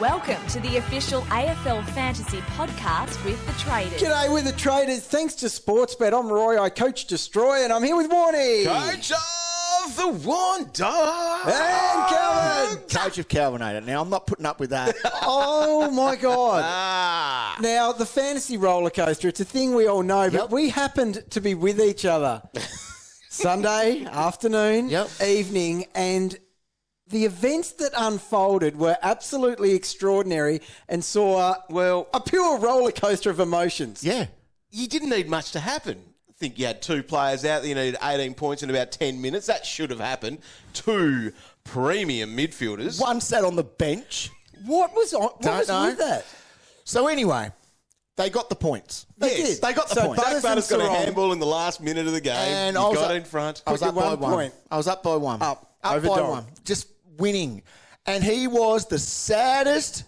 Welcome to the official AFL Fantasy podcast with the Traders. G'day with the Traders. Thanks to Sportsbet, I'm Roy. I coach Destroy, and I'm here with Warnie. Coach of the Wonder. And Calvin. Coach of Calvinator. Now, I'm not putting up with that. Oh, my God. Now, the fantasy roller coaster, it's a thing we all know, but we happened to be with each other Sunday afternoon, evening, and the events that unfolded were absolutely extraordinary and saw, a pure roller coaster of emotions. Yeah. You didn't need much to happen. I think you had two players out there. You needed 18 points in about 10 minutes. That should have happened. Two premium midfielders. One sat on the bench. What was with that? So anyway, they got the points. They did. They got the So points. Jack Butters got a handball in the last minute of the game. And you I was got up- in front. I was up by 1 one. point. I was up by one. Up by over Dom. one. Just winning. And he was the saddest,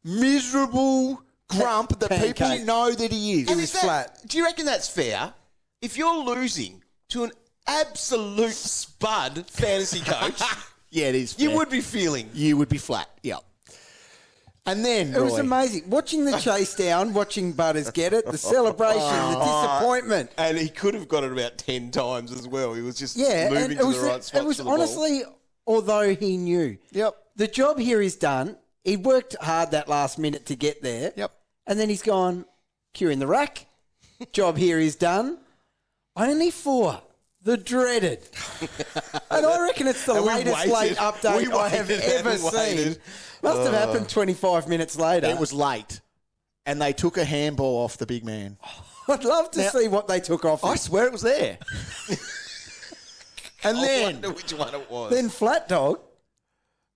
miserable grump that Pancake. people know that he is. He was flat. Do you reckon that's fair? If you're losing to an absolute spud fantasy coach, Yeah, it is. you fair. would be feeling. You would be flat. Yep. And then, It was Roy, amazing. Watching the chase down, watching Butters get it, the celebration, the disappointment. And he could have got it about 10 times as well. He was just Yeah, moving and to the right spots it was for the ball. honestly, although he knew. Yep. The job here is done. He worked hard that last minute to get there. Yep. And then he's gone, cue in the rack. Job here is done. Only for the dreaded. And I reckon it's the And we latest waited. late update We I have waited ever and seen. waited. Must have happened 25 minutes later. It was late. And they took a handball off the big man. I'd love to see what they took off I him. swear it was there. And I then wonder which one it was. Then Flat Dog.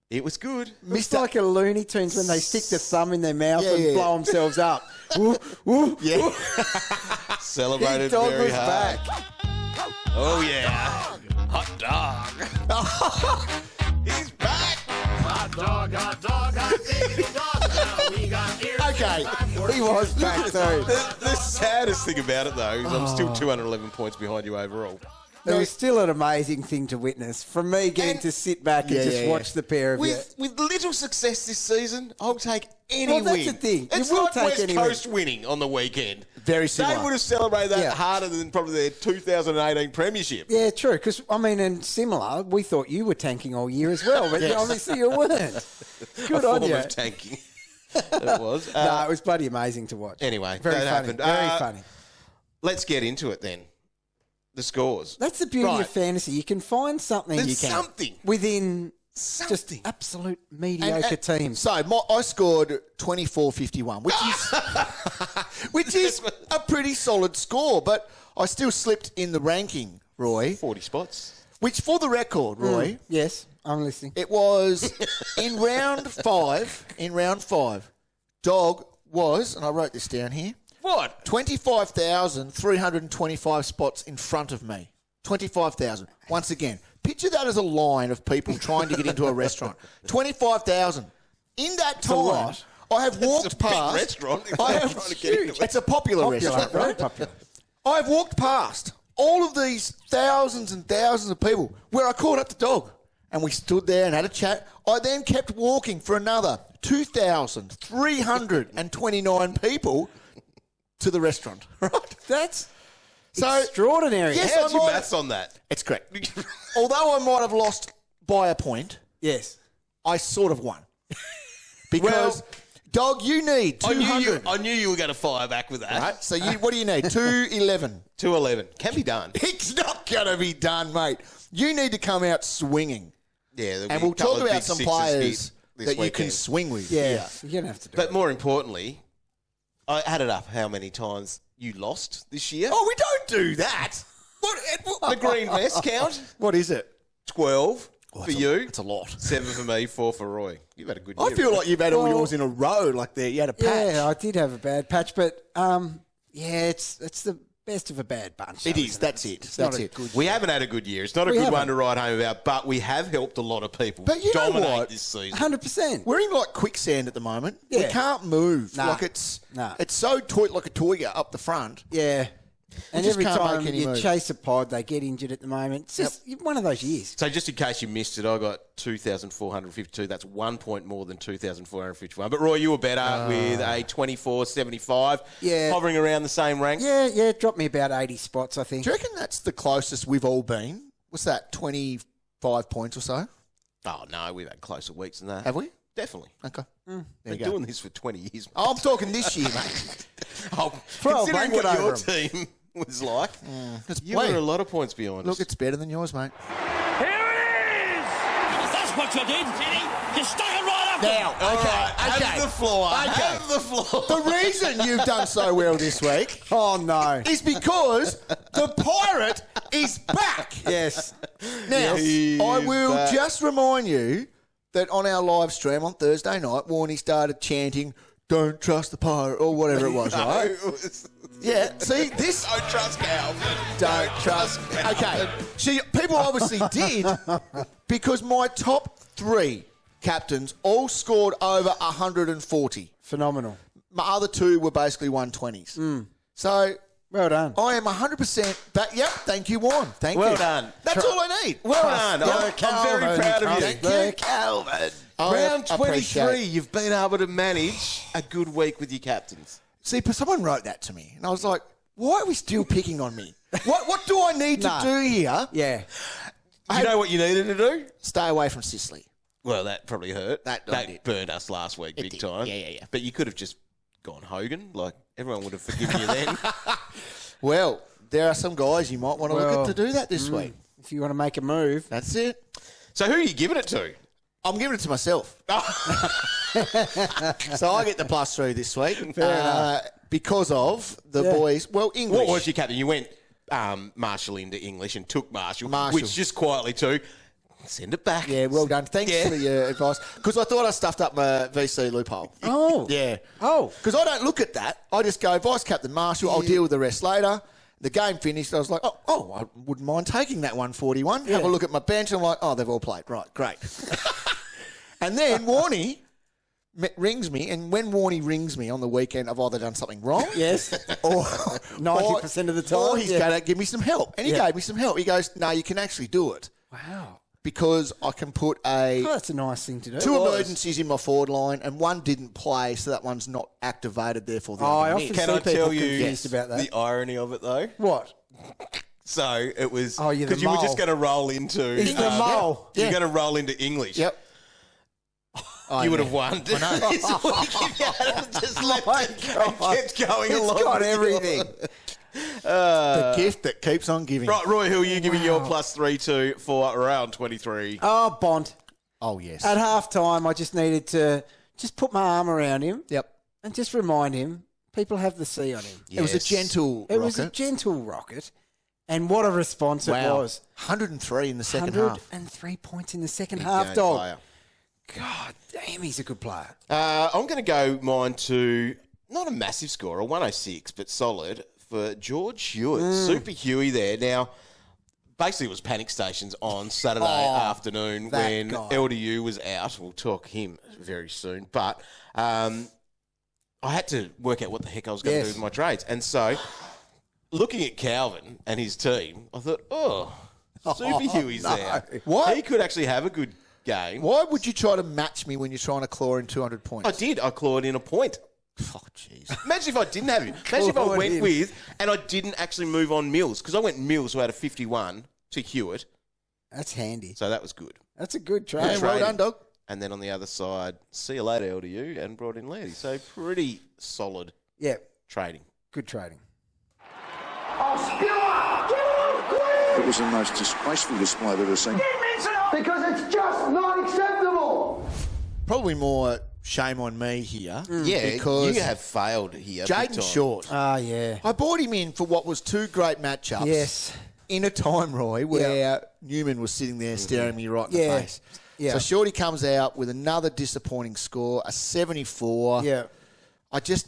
It was good. It's like a Looney Tunes when they stick the thumb in their mouth Yeah, and yeah. blow themselves up. Woo, woo, Yeah. woo. Celebrated Big Dog very was hard. back. Oh, yeah. Hot dog. He's back. Hot dog, hot diggity dog. Now we got ears. Okay. He was back too. The saddest thing about it, though, is I'm still 211 points behind you overall. It was still an amazing thing to witness. From me getting And- to sit back and Yeah, just yeah, watch the pair of you. With little success this season, I'll take any Well, that's win. the thing. You It's will like take West any Coast winning on the weekend. Very similar. They would have celebrated that Yeah. harder than probably their 2018 premiership. Yeah, true. Because, and similar, we thought you were tanking all year as well, but obviously you weren't. Good A on form you. of tanking. It was. No, it was bloody amazing to watch. Anyway, very that funny. happened. Very funny. Let's get into it then. The scores. That's the beauty Right. of fantasy. You can find something There's something. within just Something. absolute mediocre teams. So I scored 24.51, which is a pretty solid score, but I still slipped in the ranking, Roy. 40 spots. Which, for the record, Roy, Yes, I'm listening. it was in round five. In round five, Dog was, and I wrote this down here, What? 25,325 spots in front of me. 25,000. Once again, picture that as a line of people trying to get into a restaurant. 25,000. In that a time, lot. I have walked It's a big past. restaurant. If I they're have trying to get into it. It's a popular restaurant, Very right? popular. I've walked past all of these thousands and thousands of people where I caught up the Dog and we stood there and had a chat. I then kept walking for another 2,329 people to the restaurant, right? That's So, extraordinary. yes, How's I your might- maths on that? It's correct. Although I might have lost by a point, Yes. I sort of won. Because, Dog, you need 200. I knew you were going to fire back with that. Right? So what do you need? 211. 211. Can be done. It's not going to be done, mate. You need to come out swinging. Yeah, there'll And be we'll a couple talk of about big some sixes players this that you can weekend. swing with. Yeah. You're going to have to do But it. more importantly, I added up how many times you lost this year. Oh, we don't do that. The green vest count? What is it? 12 for you. It's a lot. 7 for me, 4 for Roy. You've had a good year. I feel like you've had all Well- yours in a row, like there. You had a patch. Yeah, I did have a bad patch, but it's the best of a bad bunch. It though, is. isn't That's it? it. It's That's not a it. good We year. haven't had a good year. It's not a We good haven't. one to write home about, but we have helped a lot of people But you know dominate what? this season. 100%. We're in like quicksand at the moment. We Yeah. can't move. Nah. Like it's Nah. so like a toy up the front. Yeah. And just every can't time make any you moves. chase a pod, they get injured at the moment. It's just one of those years. So just in case you missed it, I got 2,452. That's 1 point more than 2,451. But Roy, you were better with a 24.75. Yeah. Hovering around the same rank. Yeah, dropped me about 80 spots, I think. Do you reckon that's the closest we've all been? What's that, 25 points or so? Oh, no, we've had closer weeks than that. Have we? Definitely. Okay. There Been you go. doing this for 20 years. Oh, I'm talking this year, mate. Oh, Throw a considering blanket what your over 'em. team was like, It's you were a lot of points behind Look, us. it's better than yours, mate. Here it is! That's what you did, Jenny. You stuck it right up Now, Have the floor. Have the floor. The reason you've done so well this week Oh, no. is because the pirate is back. Yes. Now, He I is will back. just remind you that on our live stream on Thursday night, Warnie started chanting, "Don't trust the pirate," or whatever it was, right? Yeah, see, this... Don't trust Calvin. Don't trust... Okay, see, people obviously did because my top 3 captains all scored over 140. Phenomenal. My other 2 were basically 120s. So... Well done. I am 100% back. Yep, thank you, Warren. Thank you. Well done. That's all I need. Well done. I'm very proud of you. Thank you. Calvin. I Round appreciate 23, it. you've been able to manage a good week with your captains. See, someone wrote that to me, and I was like, why are we still picking on me? What do I need to Nah. do here? Yeah. You know what you needed to do? Stay away from Sicily. Well, that probably hurt. That did. burned us last week big did. time. Yeah. But you could have just gone Hogan. Like, everyone would have forgiven you then. Well, there are some guys you might want to look at to do that this week. If you want to make a move. That's it. So who are you giving it to? I'm giving it to myself. So I get the +3 this week because of the boys. Well, English. What was your captain? You went Marshall into English and took Marshall, Marshall. which just quietly too. Send it back. Yeah, well done. Thanks Yeah. for your advice. Because I thought I stuffed up my VC loophole. Oh. Yeah. Oh. Because I don't look at that. I just go, Vice Captain Marshall, I'll deal with the rest later. The game finished. I was like, oh, I wouldn't mind taking that 141. Have a look at my bench. I'm like, oh, they've all played. Right, great. And then Warnie rings me, and when Warnie rings me on the weekend, I've either done something wrong. Yes. Or 90% of the time. Or he's Yeah. going to give me some help. And he gave me some help. He goes, no, you can actually do it. Wow. Because I can put Oh, that's a nice thing to do. 2 emergencies in my forward line, and 1 didn't play, so that one's not activated, therefore the I other often missed. Can see I people tell you confused about that. the irony of it though? What? So it was Oh, you're the because you were just mole. going to roll into. He's the mole. You're Yeah. going to roll into English. Yep. You would have won. This week if you had just left it and kept going It's along. got with everything. The gift that keeps on giving. Right, Roy, who are you giving your +3 to for round 23? Oh, Bond. Oh, yes. At half time, I just needed to just put my arm around him Yep. and just remind him people have the C on him. It was a gentle It was a rocket. gentle rocket. And what a response it Wow. was. 103 in the second half. 103 points in the second half, Game dog. player. God damn, he's a good player. I'm going to go mine to not a massive score, a 106, but solid for George Hewitt. Super Huey there. Now, basically it was panic stations on Saturday afternoon that when guy. LDU was out. We'll talk him very soon. But I had to work out what the heck I was going to do Yes. with my trades. And so, looking at Calvin and his team, I thought, Super Huey's there. What? He could actually have a good game. Why would you try to match me when you're trying to claw in 200 points? I did. I clawed in a point. Oh, jeez. Imagine if I didn't have him. Imagine if I Clawed went in. with and I didn't actually move on Mills because I went Mills who had a 51 to Hewitt. That's handy. So that was good. That's a good trade. Yeah, well trading. done, dog. And then on the other side, see you later, LDU, and brought in Laird. So pretty solid Yeah, trading. good trading. It was the most disgraceful display I've ever seen. Because it's just not acceptable. Probably more shame on me here. Yeah, because you have failed here. big Jayden time. Short. Ah, yeah. I bought him in for what was 2 great matchups. Yes. In a time, Roy, where Newman was sitting there staring me right in the Yeah. face. Yeah. So Shorty comes out with another disappointing score, a 74. Yeah. I just...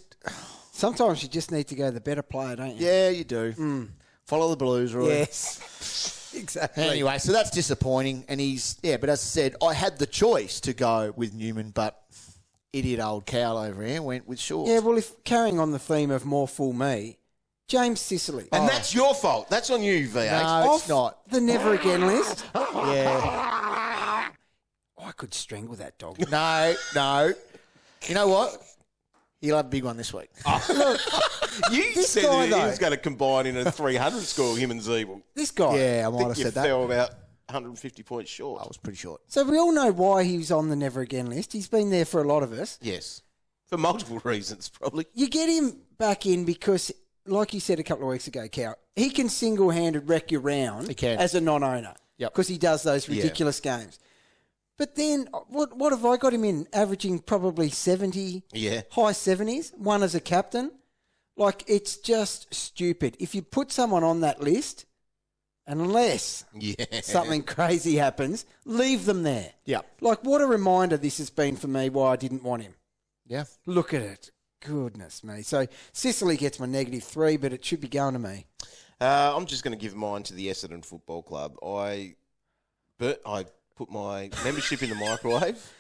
Sometimes you just need to go the better player, don't you? Yeah, you do. Follow the Blues, Roy. Yes. Exactly. Anyway, so that's disappointing. And but as I said, I had the choice to go with Newman, but idiot old Cowl over here went with Short. Yeah, well, if carrying on the theme of more fool me, James Sicily. And that's your fault. That's on you, V8. No, it's Off not. the never again list. Yeah. I could strangle that dog. No. You know what? He'll have a big one this week. You This said guy, that he though- was going to combine in a 300 score, him and Zeeble. This guy. Yeah, I might I have think you said that. fell about 150 points short. I was pretty short. So we all know why he was on the never again list. He's been there for a lot of us. Yes. For multiple reasons, probably. You get him back in because, like you said a couple of weeks ago, Cow, he can single-handed wreck your round He can. as a non-owner. Yep. Because he does those ridiculous games. But then, what have I got him in? Averaging probably 70, Yeah. high 70s, one as a captain. Like, it's just stupid. If you put someone on that list, unless Yeah. something crazy happens, leave them there. Yeah. Like, what a reminder this has been for me why I didn't want him. Yeah. Look at it. Goodness me. So, Sicily gets my -3, but it should be going to me. I'm just going to give mine to the Essendon Football Club. I put my membership in the microwave.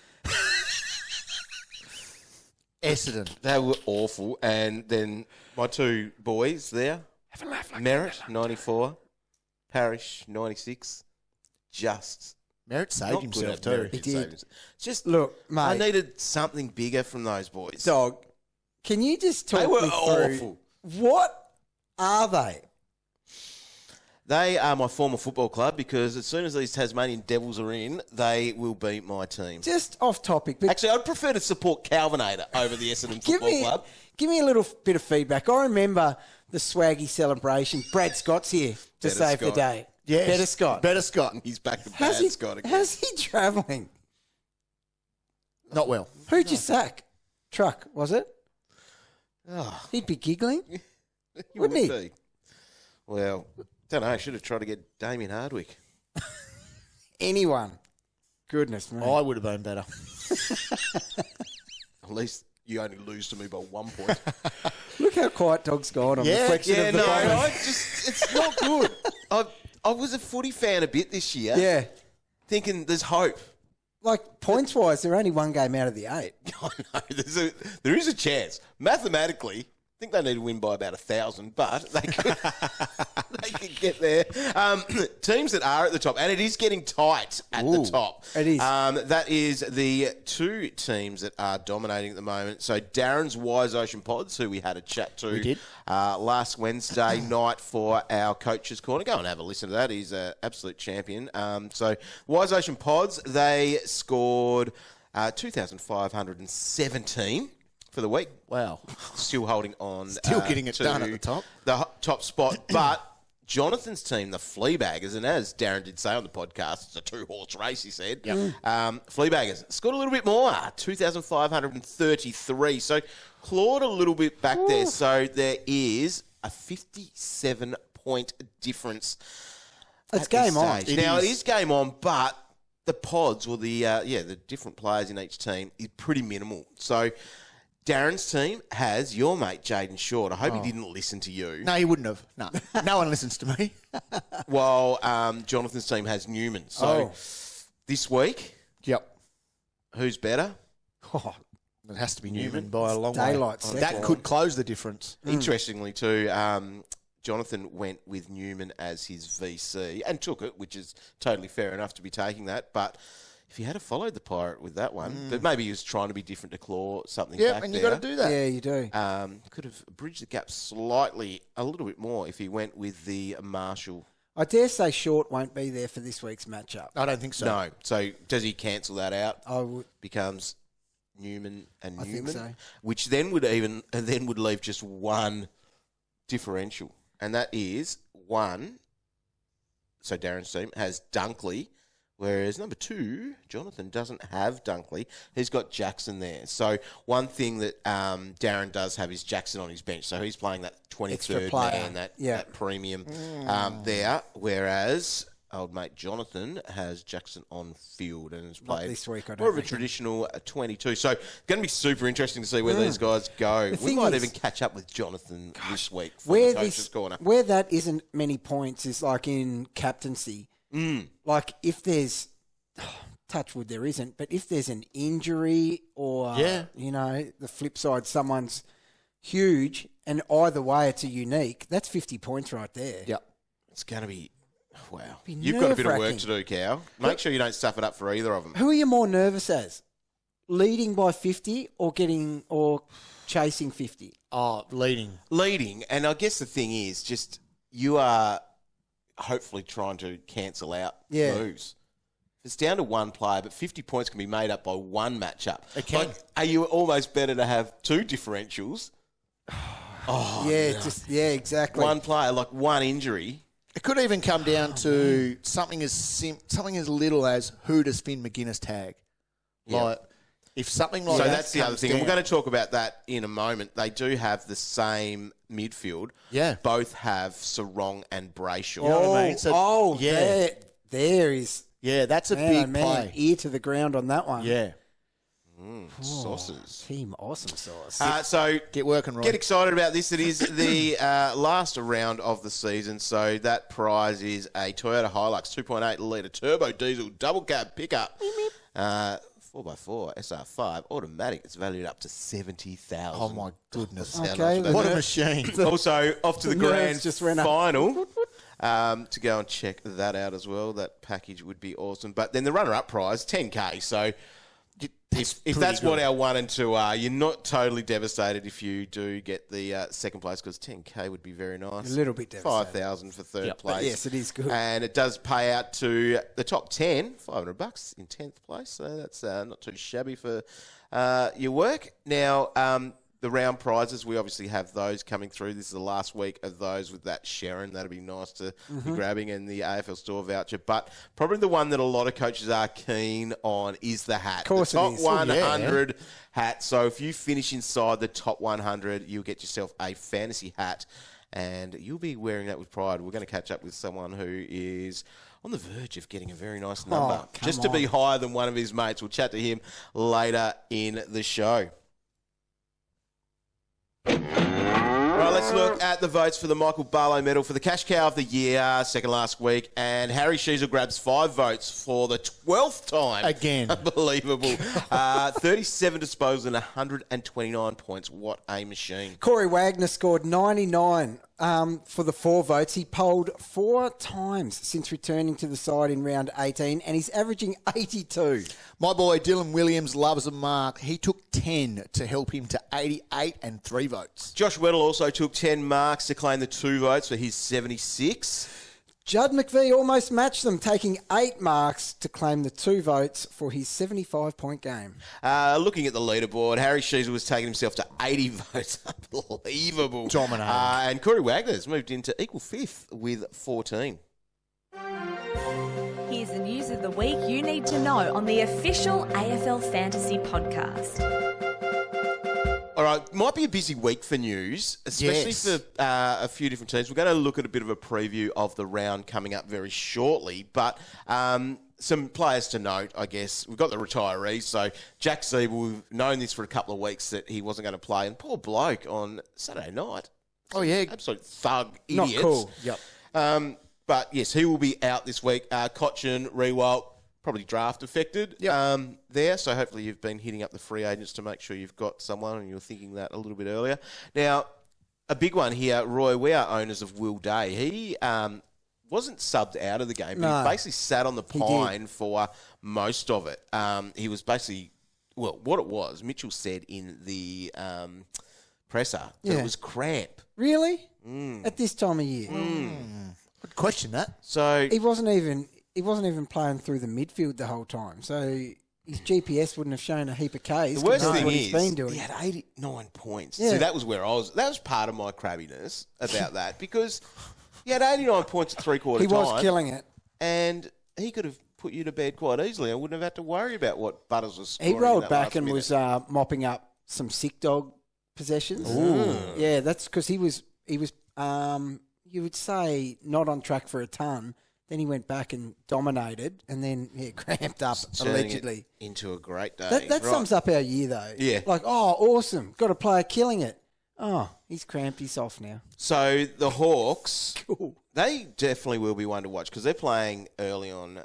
Essendon. They were awful. And then my two boys there, Merritt, 94, Parrish, 96, just Merritt saved not himself good too. at Merritt. He It did. saved himself. Just Look, mate. I needed something bigger from those boys. Dog, can you just talk They were me through awful. what are they? They are my former football club because as soon as these Tasmanian Devils are in, they will be my team. Just off topic, but Actually, I'd prefer to support Calvinator over the Essendon Football Club. give me a little bit of feedback. I remember the swaggy celebration. Brad Scott's here to Better save the Scott. day. Yes. Better Scott. Better Scott. He's back to How's bad he, Scott again. how's he travelling? Not well. Who'd you sack? Truck, was it? Oh, He'd be giggling. he Wouldn't would he? be. Well, don't know. I should have tried to get Damien Hardwick. Anyone. Goodness me. I would have been better. At least you only lose to me by 1 point. Look how quiet Dog's gone on Yeah, reflection Yeah, of the no, bottom. it's not good. I was a footy fan a bit this year. Yeah. Thinking there's hope. Like, points-wise, they're only one game out of the 8. I know. There is a chance. Mathematically, I think they need to win by about 1,000, but they could, they could get there. Teams that are at the top, and it is getting tight at the top. It is. That is the two teams that are dominating at the moment. So Darren's Wise Ocean Pods, who we had a chat to We did. last Wednesday night for our Coach's Corner. Go and have a listen to that. He's an absolute champion. So Wise Ocean Pods, they scored 2,517 for the week. Wow. Still holding on. Still getting it to done at the top. The top spot. But Jonathan's team, the Fleabaggers, and as Darren did say on the podcast, it's a 2-horse race, he said. Yep. Fleabaggers scored a little bit more, 2,533. So clawed a little bit back there. So there is a 57-point difference. It's at this game on. stage. Now, it is game on, but the pods or the different players in each team is pretty minimal. So Darren's team has your mate Jayden Short. I hope he didn't listen to you. No, he wouldn't have. No. No one listens to me. While Jonathan's team has Newman. So this week, Yep. who's better? Oh, it has to be Newman by a long way. Daylight That second. could close the difference. Interestingly, too, Jonathan went with Newman as his VC and took it, which is totally fair enough to be taking that. But if he had followed the Pirate with that one, but maybe he was trying to be different to claw something Yeah, back and you there. got to do that. Yeah, you do. Could have bridged the gap slightly, a little bit more if he went with the Marshall. I dare say Short won't be there for this week's matchup. I don't think so. No. So does he cancel that out? I would. Becomes Newman and I think Newman, so. which then would leave just one differential, and that is one. So Darren's team has Dunkley, whereas number 2, Jonathan, doesn't have Dunkley. He's got Jackson there. So one thing that Darren does have is Jackson on his bench. So he's playing that Extra 23rd player. man, that premium there. Whereas old mate Jonathan has Jackson on field and has Not played this week, I don't more of a reckon. traditional 22. So going to be super interesting to see where these guys go. We thing might is- even catch up with Jonathan this week for Where the Coach's Corner. where that isn't many points is like in captaincy. Like if there's touch wood, there isn't. But if there's an injury or Yeah. the flip side, someone's huge, and either way it's a unique, that's 50 points right there. Yep. It's going to be, wow. Be You've got a bit of work nerve-wracking. to do, Cow. Make sure you don't stuff it up for either of them. Who are you more nervous as? Leading by 50 or chasing 50? Oh, leading. Leading, and I guess the thing is just you are hopefully trying to cancel out moves. It's down to one player, but 50 points can be made up by one matchup. It can. Like, are you almost better to have two differentials? Exactly. One player, like one injury. It could even come down to something as little as who does Finn Maginness tag. Yeah. Like, if something like So that that's the other comes thing. And we're down- going to talk about that in a moment. They do have the same midfield. Yeah. Both have Sarong and Brayshaw. You know what I mean? So, there is. Yeah, that's a big play. Ear to the ground on that one. Yeah. Sauces. Team awesome sauce. So Get working, Roy. get excited about this. It is the last round of the season. So that prize is a Toyota HiLux 2.8 litre turbo diesel double cab pickup. 4x4 SR5 automatic. It's valued up to 70,000. Oh, my goodness. Okay, What a machine. Also, off to the nerves grand just went up. final to go and check that out as well. That package would be awesome. But then the runner-up prize, 10K. So if that's what our 1 and 2 are, you're not totally devastated if you do get the second place, because 10K would be very nice. A little bit devastated. 5,000 for third But place. yes, it is good. And it does pay out to the top 10, $500 in 10th place. So that's not too shabby for your work. Now, the round prizes, we obviously have those coming through. This is the last week of those with that Sharon. That'll be nice to be grabbing, and the AFL store voucher. But probably the one that a lot of coaches are keen on is the hat. Of course the top it is. 100 hat. So if you finish inside the top 100, you'll get yourself a fantasy hat, and you'll be wearing that with pride. We're going to catch up with someone who is on the verge of getting a very nice number, just to be higher than one of his mates. We'll chat to him later in the show. Right, let's look at the votes for the Michael Barlow medal for the Cash Cow of the Year, second last week. And Harry Sheezel grabs 5 votes for the 12th time. Again. Unbelievable. 37 disposals and 129 points. What a machine. Corey Wagner scored 99 for the 4 votes. He polled 4 times since returning to the side in round 18, and he's averaging 82. My boy Dylan Williams loves a mark. He took 10 to help him to 88 and 3 votes. Josh Weddle also took 10 marks to claim the 2 votes for his 76. Judd McVie almost matched them, taking 8 marks to claim the 2 votes for his 75-point game. Looking at the leaderboard, Harry Sheezel was taking himself to 80 votes. Unbelievable. Dominating. And Corey Wagner's moved into equal 5th with 14. Here's the news of the week you need to know on the official AFL Fantasy podcast. All right, might be a busy week for news, especially for a few different teams. We're going to look at a bit of a preview of the round coming up very shortly, but some players to note, I guess. We've got the retirees, so Jack Siebel, we've known this for a couple of weeks that he wasn't going to play, and poor bloke on Saturday night. Oh, yeah. Absolute thug Not idiots. cool. Yep. But yes, he will be out this week. Cochin, Rewalt, probably draft affected there. So hopefully you've been hitting up the free agents to make sure you've got someone, and you're thinking that a little bit earlier. Now, a big one here, Roy, we are owners of Will Day. He wasn't subbed out of the game, but he basically sat on the pine for most of it. He was basically, well, what it was, Mitchell said in the presser that it was cramp. Really? At this time of year? I'd question that. So He wasn't even playing through the midfield the whole time. So his GPS wouldn't have shown a heap of Ks. the worst compared to thing what he's been is, doing. he had 89 points. Yeah. See, that was where I was. That was part of my crabbiness about that, because he had 89 points at three-quarter He time. was killing it. And he could have put you to bed quite easily. I wouldn't have had to worry about what Butters was scoring. He in rolled that back last and minute. was mopping up some sick dog possessions. Yeah, that's because he was you would say not on track for a ton. Then he went back and dominated, and then cramped up Turning allegedly. it into a great day. That Right. sums up our year though. Yeah. Like, oh, awesome, got a player killing it. Oh, He's cramped. He's off now. So the Hawks, they definitely will be one to watch because they're playing early on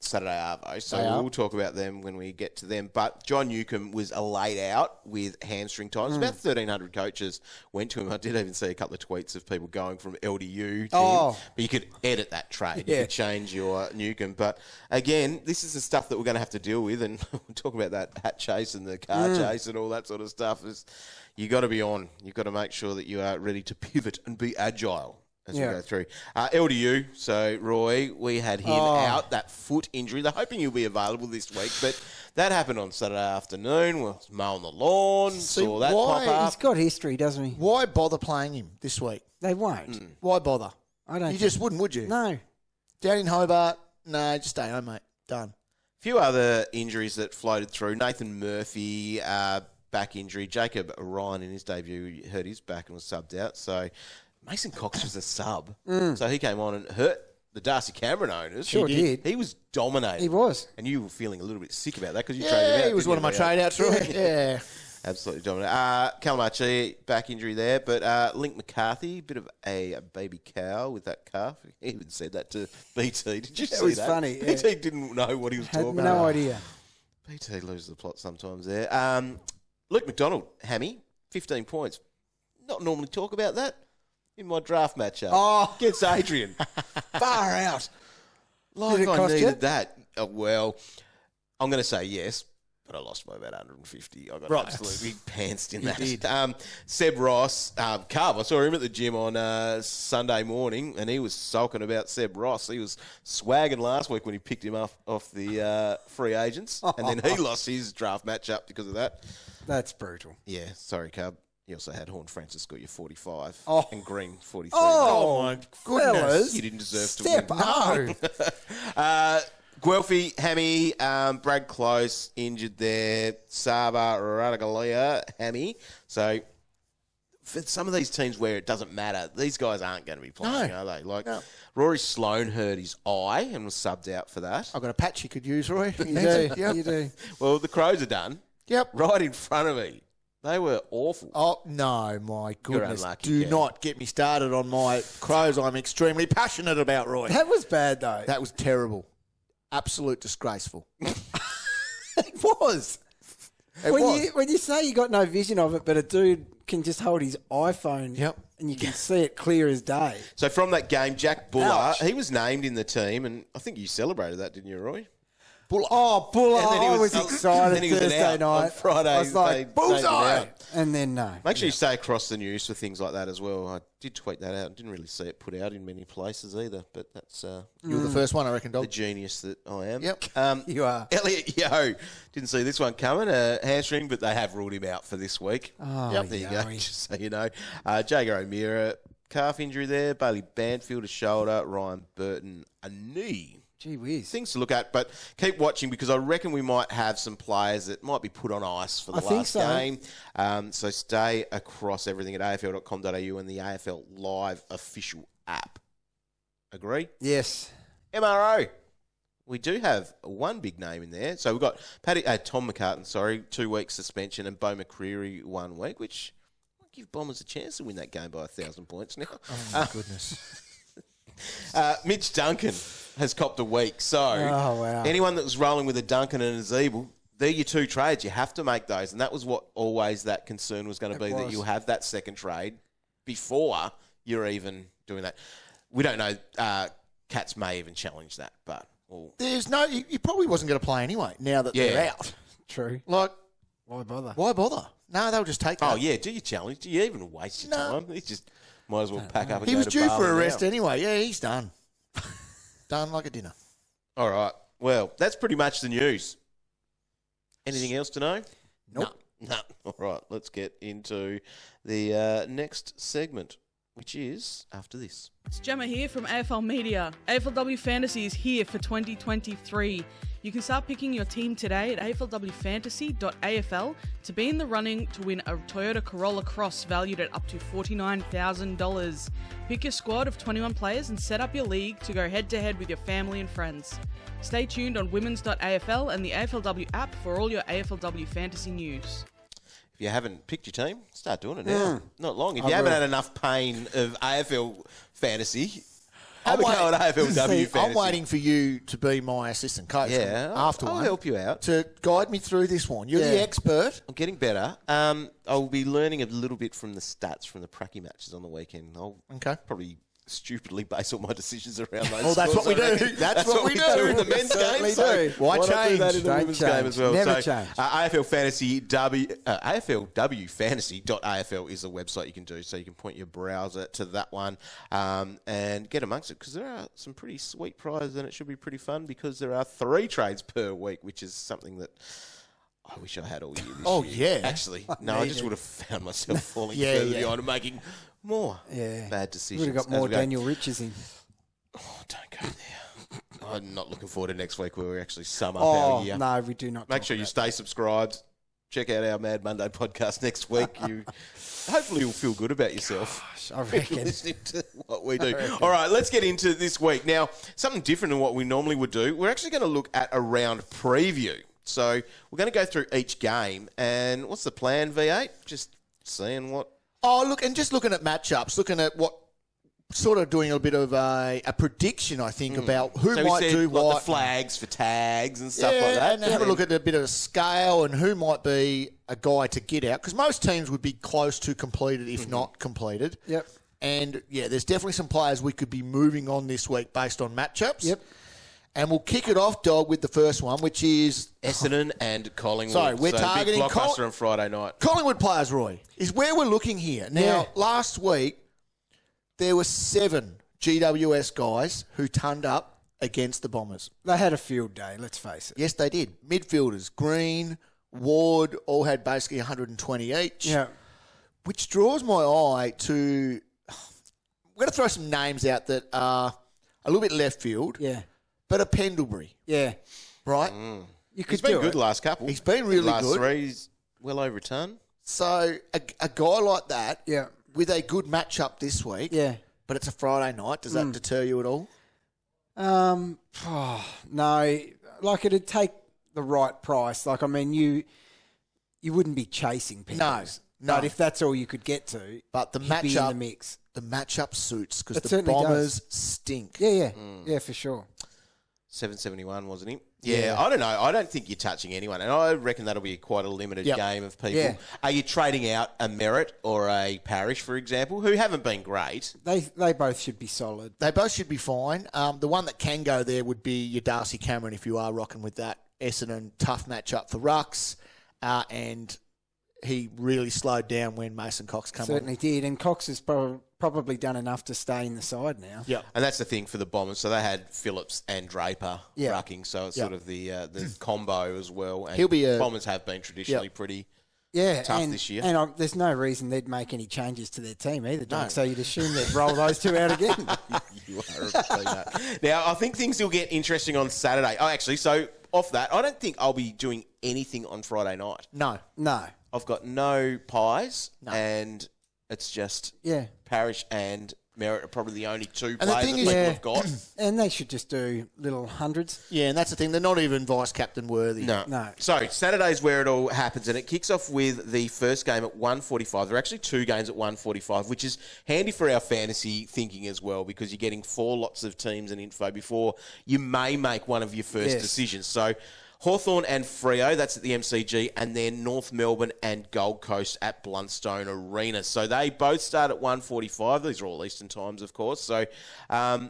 Saturday Arvo. So we'll talk about them when we get to them. But John Newcombe was laid out with hamstring tightness. About 1,300 coaches went to him. I did even see a couple of tweets of people going from LDU to him. But you could edit that trade. You could change your Newcombe. But again, this is the stuff that we're going to have to deal with. And we'll talk about that hat chase and the car chase and all that sort of stuff. You got to be on. You've got to make sure that you are ready to pivot and be agile as we go through. LDU, so Roy, we had him out, that foot injury. They're hoping he'll be available this week, but that happened on Saturday afternoon. We was mowing the lawn, saw that pop up. He's got history, doesn't he? Why bother playing him this week? They won't. Why bother? I don't. You just wouldn't, would you? No. Down in Hobart, no, just stay home, mate. Done. A few other injuries that floated through. Nathan Murphy, back injury. Jacob Ryan in his debut hurt his back and was subbed out. So Mason Cox was a sub. So he came on and hurt the Darcy Cameron owners. Sure did. He was dominating. He was. And you were feeling a little bit sick about that because you traded him out. He was one of my trade outs, right? Yeah. Absolutely dominating. Calamachi, back injury there. But Link McCarthy, bit of a baby cow with that calf. He even said that to BT. Did you see that? It was funny. BT didn't know what he was talking about. No idea. BT loses the plot sometimes there. Luke McDonald, hammy, 15 points. Not normally talk about that in my draft matchup. Against Adrian. Far out. Like Did it I cost needed you? that. Well, I'm going to say yes, but I lost by about 150. I got absolutely pantsed in that. Seb Ross, Carv, I saw him at the gym on Sunday morning, and he was sulking about Seb Ross. He was swagging last week when he picked him off the free agents, and then he lost his draft matchup because of that. That's brutal. Yeah, sorry, Cub. You also had Horn Francis got you 45 and Green 43. Oh, my goodness. Fellas, you didn't deserve to win. Step up. Guelphy, Hammy, Brad Close, injured there. Saba, Radagalia, Hammy. So for some of these teams where it doesn't matter, these guys aren't going to be playing, are they? Like Rory Sloane hurt his eye and was subbed out for that. I've got a patch you could use, Roy. You do. Well, the Crows are done. Yep. Right in front of me. They were awful. Oh, no, my goodness. Unlucky, Do yeah. not get me started on my Crows I'm extremely passionate about, Roy. That was bad, though. That was terrible. Absolute disgraceful. It was. It When you say you got no vision of it, but a dude can just hold his iPhone and you can see it clear as day. So from that game, Jack Buller, Ouch. he was named in the team, and I think you celebrated that, didn't you, Roy? Buller. Oh, Buller. And then he I was- was excited then he was Thursday out on night. Friday, I was they like, taken bullseye! him out. And then no. Make sure you stay across the news for things like that as well. I did tweet that out. Didn't really see it put out in many places either, but that's You were the first one, I reckon, the Dog. genius that I am. Yep. You are. Elliot Yo, didn't see this one coming, hamstring, but they have ruled him out for this week. Oh, There you go, Yowie. just so you know. Jager O'Meara, calf injury there. Bailey Banfield, a shoulder. Ryan Burton, a knee. Gee whiz. Things to look at, but keep watching because I reckon we might have some players that might be put on ice for the I think last so. game. So stay across everything at afl.com.au and the AFL Live official app. Agree? Yes. MRO. We do have one big name in there. So we've got Tom McCartan, 2 week suspension, and Bo McCreary 1 week, which might give Bombers a chance to win that game by 1,000 points now. Oh, my goodness. Mitch Duncan has copped a week. So wow. anyone that was rolling with a Duncan and a Zeeble, they're your 2 trades. You have to make those. And that was what always that concern was going to be, that you'll have that second trade before you're even doing that. We don't know. Cats may even challenge that, but... There's no... You probably wasn't going to play anyway, now that they're out. True. Like, Why bother? why bother? No, they'll just take that. Oh, yeah. Do you challenge? Do you even waste your time? He just might as well pack up and He go was to due for Bali a rest now. anyway. Yeah, he's done. Done like a dinner. All right. Well, that's pretty much the news. Anything else to know? Nope. No. All right. Let's get into the next segment, which is after this. It's Gemma here from AFL Media. AFLW Fantasy is here for 2023. You can start picking your team today at aflwfantasy.afl to be in the running to win a Toyota Corolla Cross valued at up to $49,000. Pick your squad of 21 players and set up your league to go head-to-head with your family and friends. Stay tuned on women's.afl and the AFLW app for all your AFLW Fantasy news. if you haven't picked your team, start doing it now. Not long. If you haven't had enough pain of AFL fantasy, have a go at AFLW fantasy. I'm waiting for you to be my assistant coach. Yeah, after I'll help you out. To guide me through this one. You're the expert. I'm getting better. I'll be learning a little bit from the stats from the pracky matches on the weekend. I'll probably stupidly base all my decisions around those. Well, that's what we do. That's what we do in the men's game. So why change? That in the women's game as well. Never change. AFL Fantasy AFLWFantasy.afl is the website you can do. So you can point your browser to that one and get amongst it because there are some pretty sweet prizes and it should be pretty fun because there are 3 trades per week, which is something that I wish I had all year this year. Yeah. Actually, no, I just would have found myself falling further behind and making more bad decisions. Would have got more Daniel Riches in. Oh, don't go there. I'm not looking forward to next week where we actually sum up our year. No, we do not. Make sure you stay subscribed. Check out our Mad Monday podcast next week. Hopefully you'll feel good about yourself. Gosh, I reckon. Listening to what we do. All right, let's get into this week. Now, something different than what we normally would do. We're actually going to look at a round preview. So we're going to go through each game. And what's the plan, V8? Just seeing what... Oh, look, and just looking at matchups, looking at what... Sort of doing a bit of a prediction, I think, about who might do what. The flags for tags and stuff like that. And have a look at a bit of a scale and who might be a guy to get out. Because most teams would be close to completed, if not completed. Yep. And, there's definitely some players we could be moving on this week based on matchups. Yep. And we'll kick it off, Dog, with the first one, which is... Essendon and Collingwood. Sorry, we're targeting... Big blockbuster on Friday night. Collingwood players, Roy, is where we're looking here. Now, last week... There were 7 GWS guys who turned up against the Bombers. They had a field day, let's face it. Yes, they did. Midfielders, Green, Ward, all had basically 120 each. Yeah. Which draws my eye to... We're going to throw some names out that are a little bit left field. Yeah. But a Pendlebury. Yeah. Right? You could He's been do good it. last couple. He's been really last good. 3, he's well over a ton. So a guy like that... Yeah. With a good matchup this week, but it's a Friday night. Does that deter you at all? No, like it'd take the right price. Like, I mean, you wouldn't be chasing people. No. But if that's all you could get to, but the he'd be in matchup, the mix. The matchup suits because It the certainly Bombers does. stink. Yeah, for sure. 771, wasn't he? Yeah, I don't know. I don't think you're touching anyone. And I reckon that'll be quite a limited game of people. Yeah. Are you trading out a Merritt or a Parrish, for example, who haven't been great? They both should be solid. They both should be fine. The one that can go there would be your Darcy Cameron if you are rocking with that. Essendon, tough matchup for rucks. And he really slowed down when Mason Cox came on. Certainly did. And Cox has probably done enough to stay in the side now. Yeah. And that's the thing for the Bombers. So they had Phillips and Draper Yeah. rucking. So it's sort of the combo as well. And He'll be Bombers have been traditionally pretty tough this year. And there's no reason they'd make any changes to their team either, Doc. So you'd assume they'd roll those 2 out again. You are a peanut. Now, I think things will get interesting on Saturday. Oh, actually, so off that, I don't think I'll be doing anything on Friday night. No. I've got no pies, and it's just Parrish and Merritt are probably the only 2 players that people have got. And they should just do little hundreds. Yeah, and that's the thing. They're not even vice-captain worthy. No. So Saturday's where it all happens, and it kicks off with the first game at 1:45. There are actually 2 games at 1:45, which is handy for our fantasy thinking as well, because you're getting 4 lots of teams and info before you may make one of your first decisions. So Hawthorn and Freo, that's at the MCG, and then North Melbourne and Gold Coast at Bluntstone Arena. So they both start at 1:45. These are all Eastern times, of course. So, all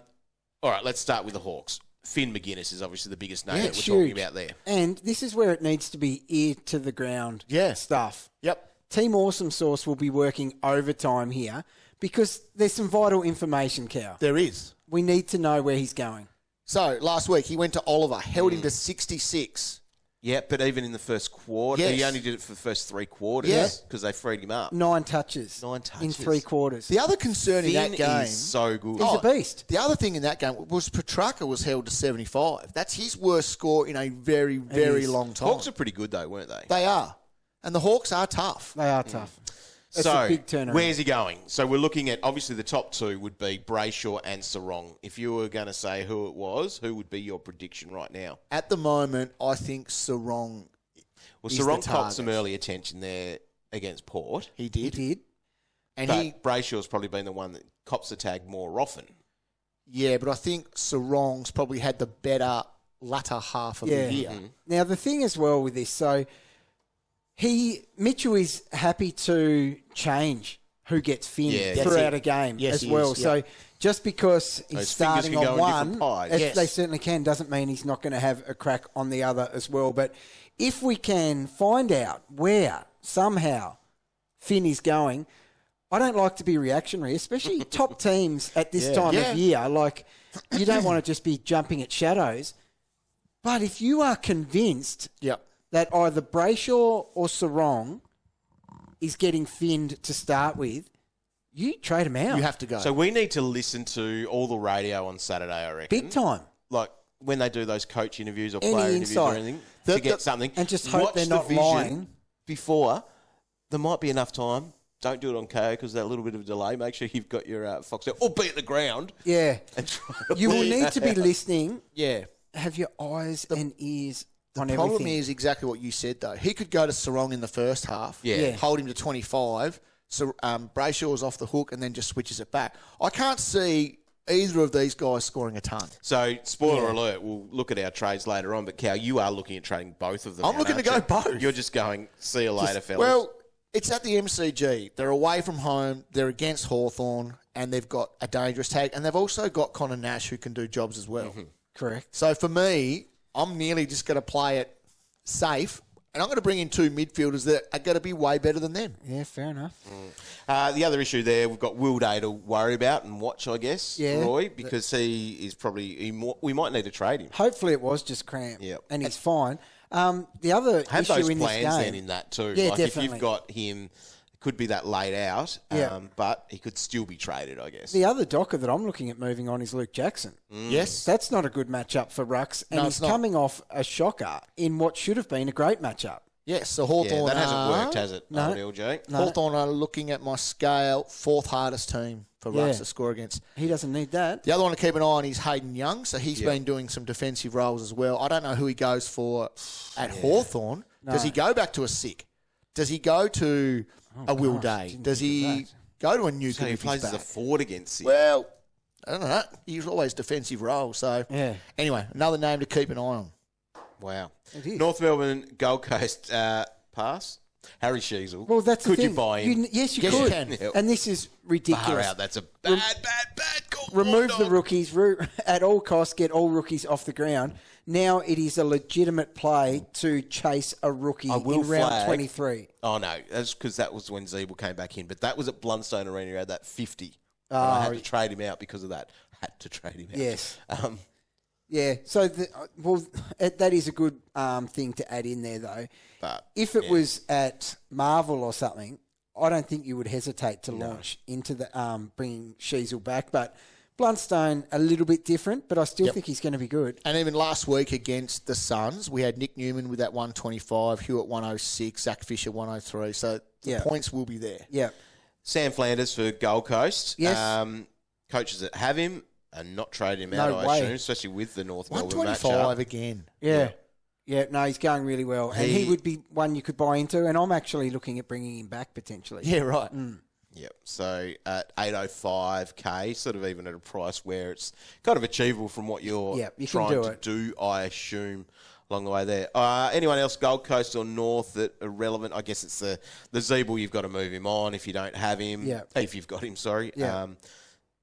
right, let's start with the Hawks. Finn Maginness is obviously the biggest name that we're talking about there. And this is where it needs to be ear to the ground stuff. Yep. Team Awesome Source will be working overtime here because there's some vital information, Cow. There is. We need to know where he's going. So, last week, he went to Oliver, held him to 66. Yeah, but even in the first quarter, he only did it for the first 3 quarters because they freed him up. 9 touches. In 3 quarters. The other concern in that game... is so good. He's a beast. The other thing in that game was Petrarca was held to 75. That's his worst score in a very, very long time. Hawks are pretty good, though, weren't they? They are. And the Hawks are tough. They are tough. It's so, a big turnaround. Where's he going? So we're looking at, obviously, the top 2 would be Brayshaw and Sarong. If you were going to say who it was, who would be your prediction right now? At the moment, I think Sarong Well, is Sarong the copped some target. early attention there against Port. He did. And But Brayshaw's probably been the one that cops the tag more often. Yeah, but I think Sarong's probably had the better latter half of the year. Mm-hmm. Now, the thing as well with this, so Mitchell is happy to change who gets finned throughout a game as well. So just because he's Those starting fingers can on go in different one, pies. they certainly can, doesn't mean he's not going to have a crack on the other as well. But if we can find out where somehow Finn is going, I don't like to be reactionary, especially top teams at this time of year. Like, you don't want to just be jumping at shadows. But if you are convinced that either Brayshaw or Sarong is getting finned to start with, you trade him out. You have to go. So we need to listen to all the radio on Saturday, I reckon. Big time. Like when they do those coach interviews or Any player interviews or insight. anything to get something. And just hope watch they're the not vision lying. before. There might be enough time. Don't do it on KO because that little bit of delay. Make sure you've got your Fox out or be at the ground. Yeah. And try to You will work need that to be out. listening. Yeah. Have your eyes and ears on The everything. problem is exactly what you said, though. He could go to Sarong in the first half, Yeah. hold him to 25, so Brayshaw's off the hook and then just switches it back. I can't see either of these guys scoring a ton. So, spoiler alert, we'll look at our trades later on, but Cal, you are looking at trading both of them. I'm looking to go both. You're just going, see you later, fellas. Well, it's at the MCG. They're away from home. They're against Hawthorn, and they've got a dangerous tag. And they've also got Connor Nash, who can do jobs as well. Correct. So for me, I'm nearly just going to play it safe, and I'm going to bring in two midfielders that are going to be way better than them. Yeah, fair enough. The other issue there, we've got Will Day to worry about and watch, I guess, Yeah. Roy, because he is probably... we might need to trade him. Hopefully it was just cramp. Yep. And he's fine. The other Have issue those in this plans game... then in that too. Yeah, like if definitely. you've got him, it could be that laid out, but he could still be traded, I guess. The other docker that I'm looking at moving on is Luke Jackson. Yes. That's not a good matchup for Rucks, and No, he's it's not. coming off a shocker in what should have been a great matchup. Yes, so Yeah, Hawthorn that hasn't worked, has it, No. LJ? No. Hawthorn are looking at my scale, fourth hardest team for Yeah. Rucks to score against. He doesn't need that. The other one to keep an eye on is Hayden Young, so he's been doing some defensive roles as well. I don't know who he goes for at Hawthorn. Does he go back to a Sick? Does he go to a Will Day? didn't Does think of he that. go to a Newcombe So he if plays he's as a back? forward against him. Well, I don't know. He's always defensive role. So anyway, another name to keep an eye on. Wow. It is. North Melbourne, Gold Coast, pass. Harry Sheezel. Well, that's the could thing. you buy him? Yes, you Yes, you could. can. Yep. And this is Far ridiculous. out. That's a bad call. Remove the Bulldog. rookies at all costs. Get all rookies off the ground. Now it is a legitimate play to chase a rookie I will in round flag- 23. Oh, no. That's because that was when Zeeble came back in. But that was at Blundstone Arena. He had that 50. And I had to trade him out because of that. Had to trade him out. Yes. Um, Yeah. So, that is a good thing to add in there, though. but If it was at Marvel or something, I don't think you would hesitate to launch into the bringing Sheezel back. But Blundstone, a little bit different, but I still think he's going to be good. And even last week against the Suns, we had Nick Newman with that 125, Hewitt 106, Zach Fisher 103. So the points will be there. Yeah. Sam Flanders for Gold Coast. Yes. Coaches that have him and not trade him out, No I way. assume, especially with the North Melbourne 125 matchup. again. Yeah. Yeah, no, he's going really well. And he would be one you could buy into, and I'm actually looking at bringing him back potentially. Yeah, right. Yep. So at 805K, sort of even at a price where it's kind of achievable from what you're Yep, you can trying do to it. do, I assume, along the way there. Anyone else, Gold Coast or North, that are relevant? I guess it's the Zeeble. You've got to move him on if you don't have him. Yeah. If you've got him, sorry. Yeah.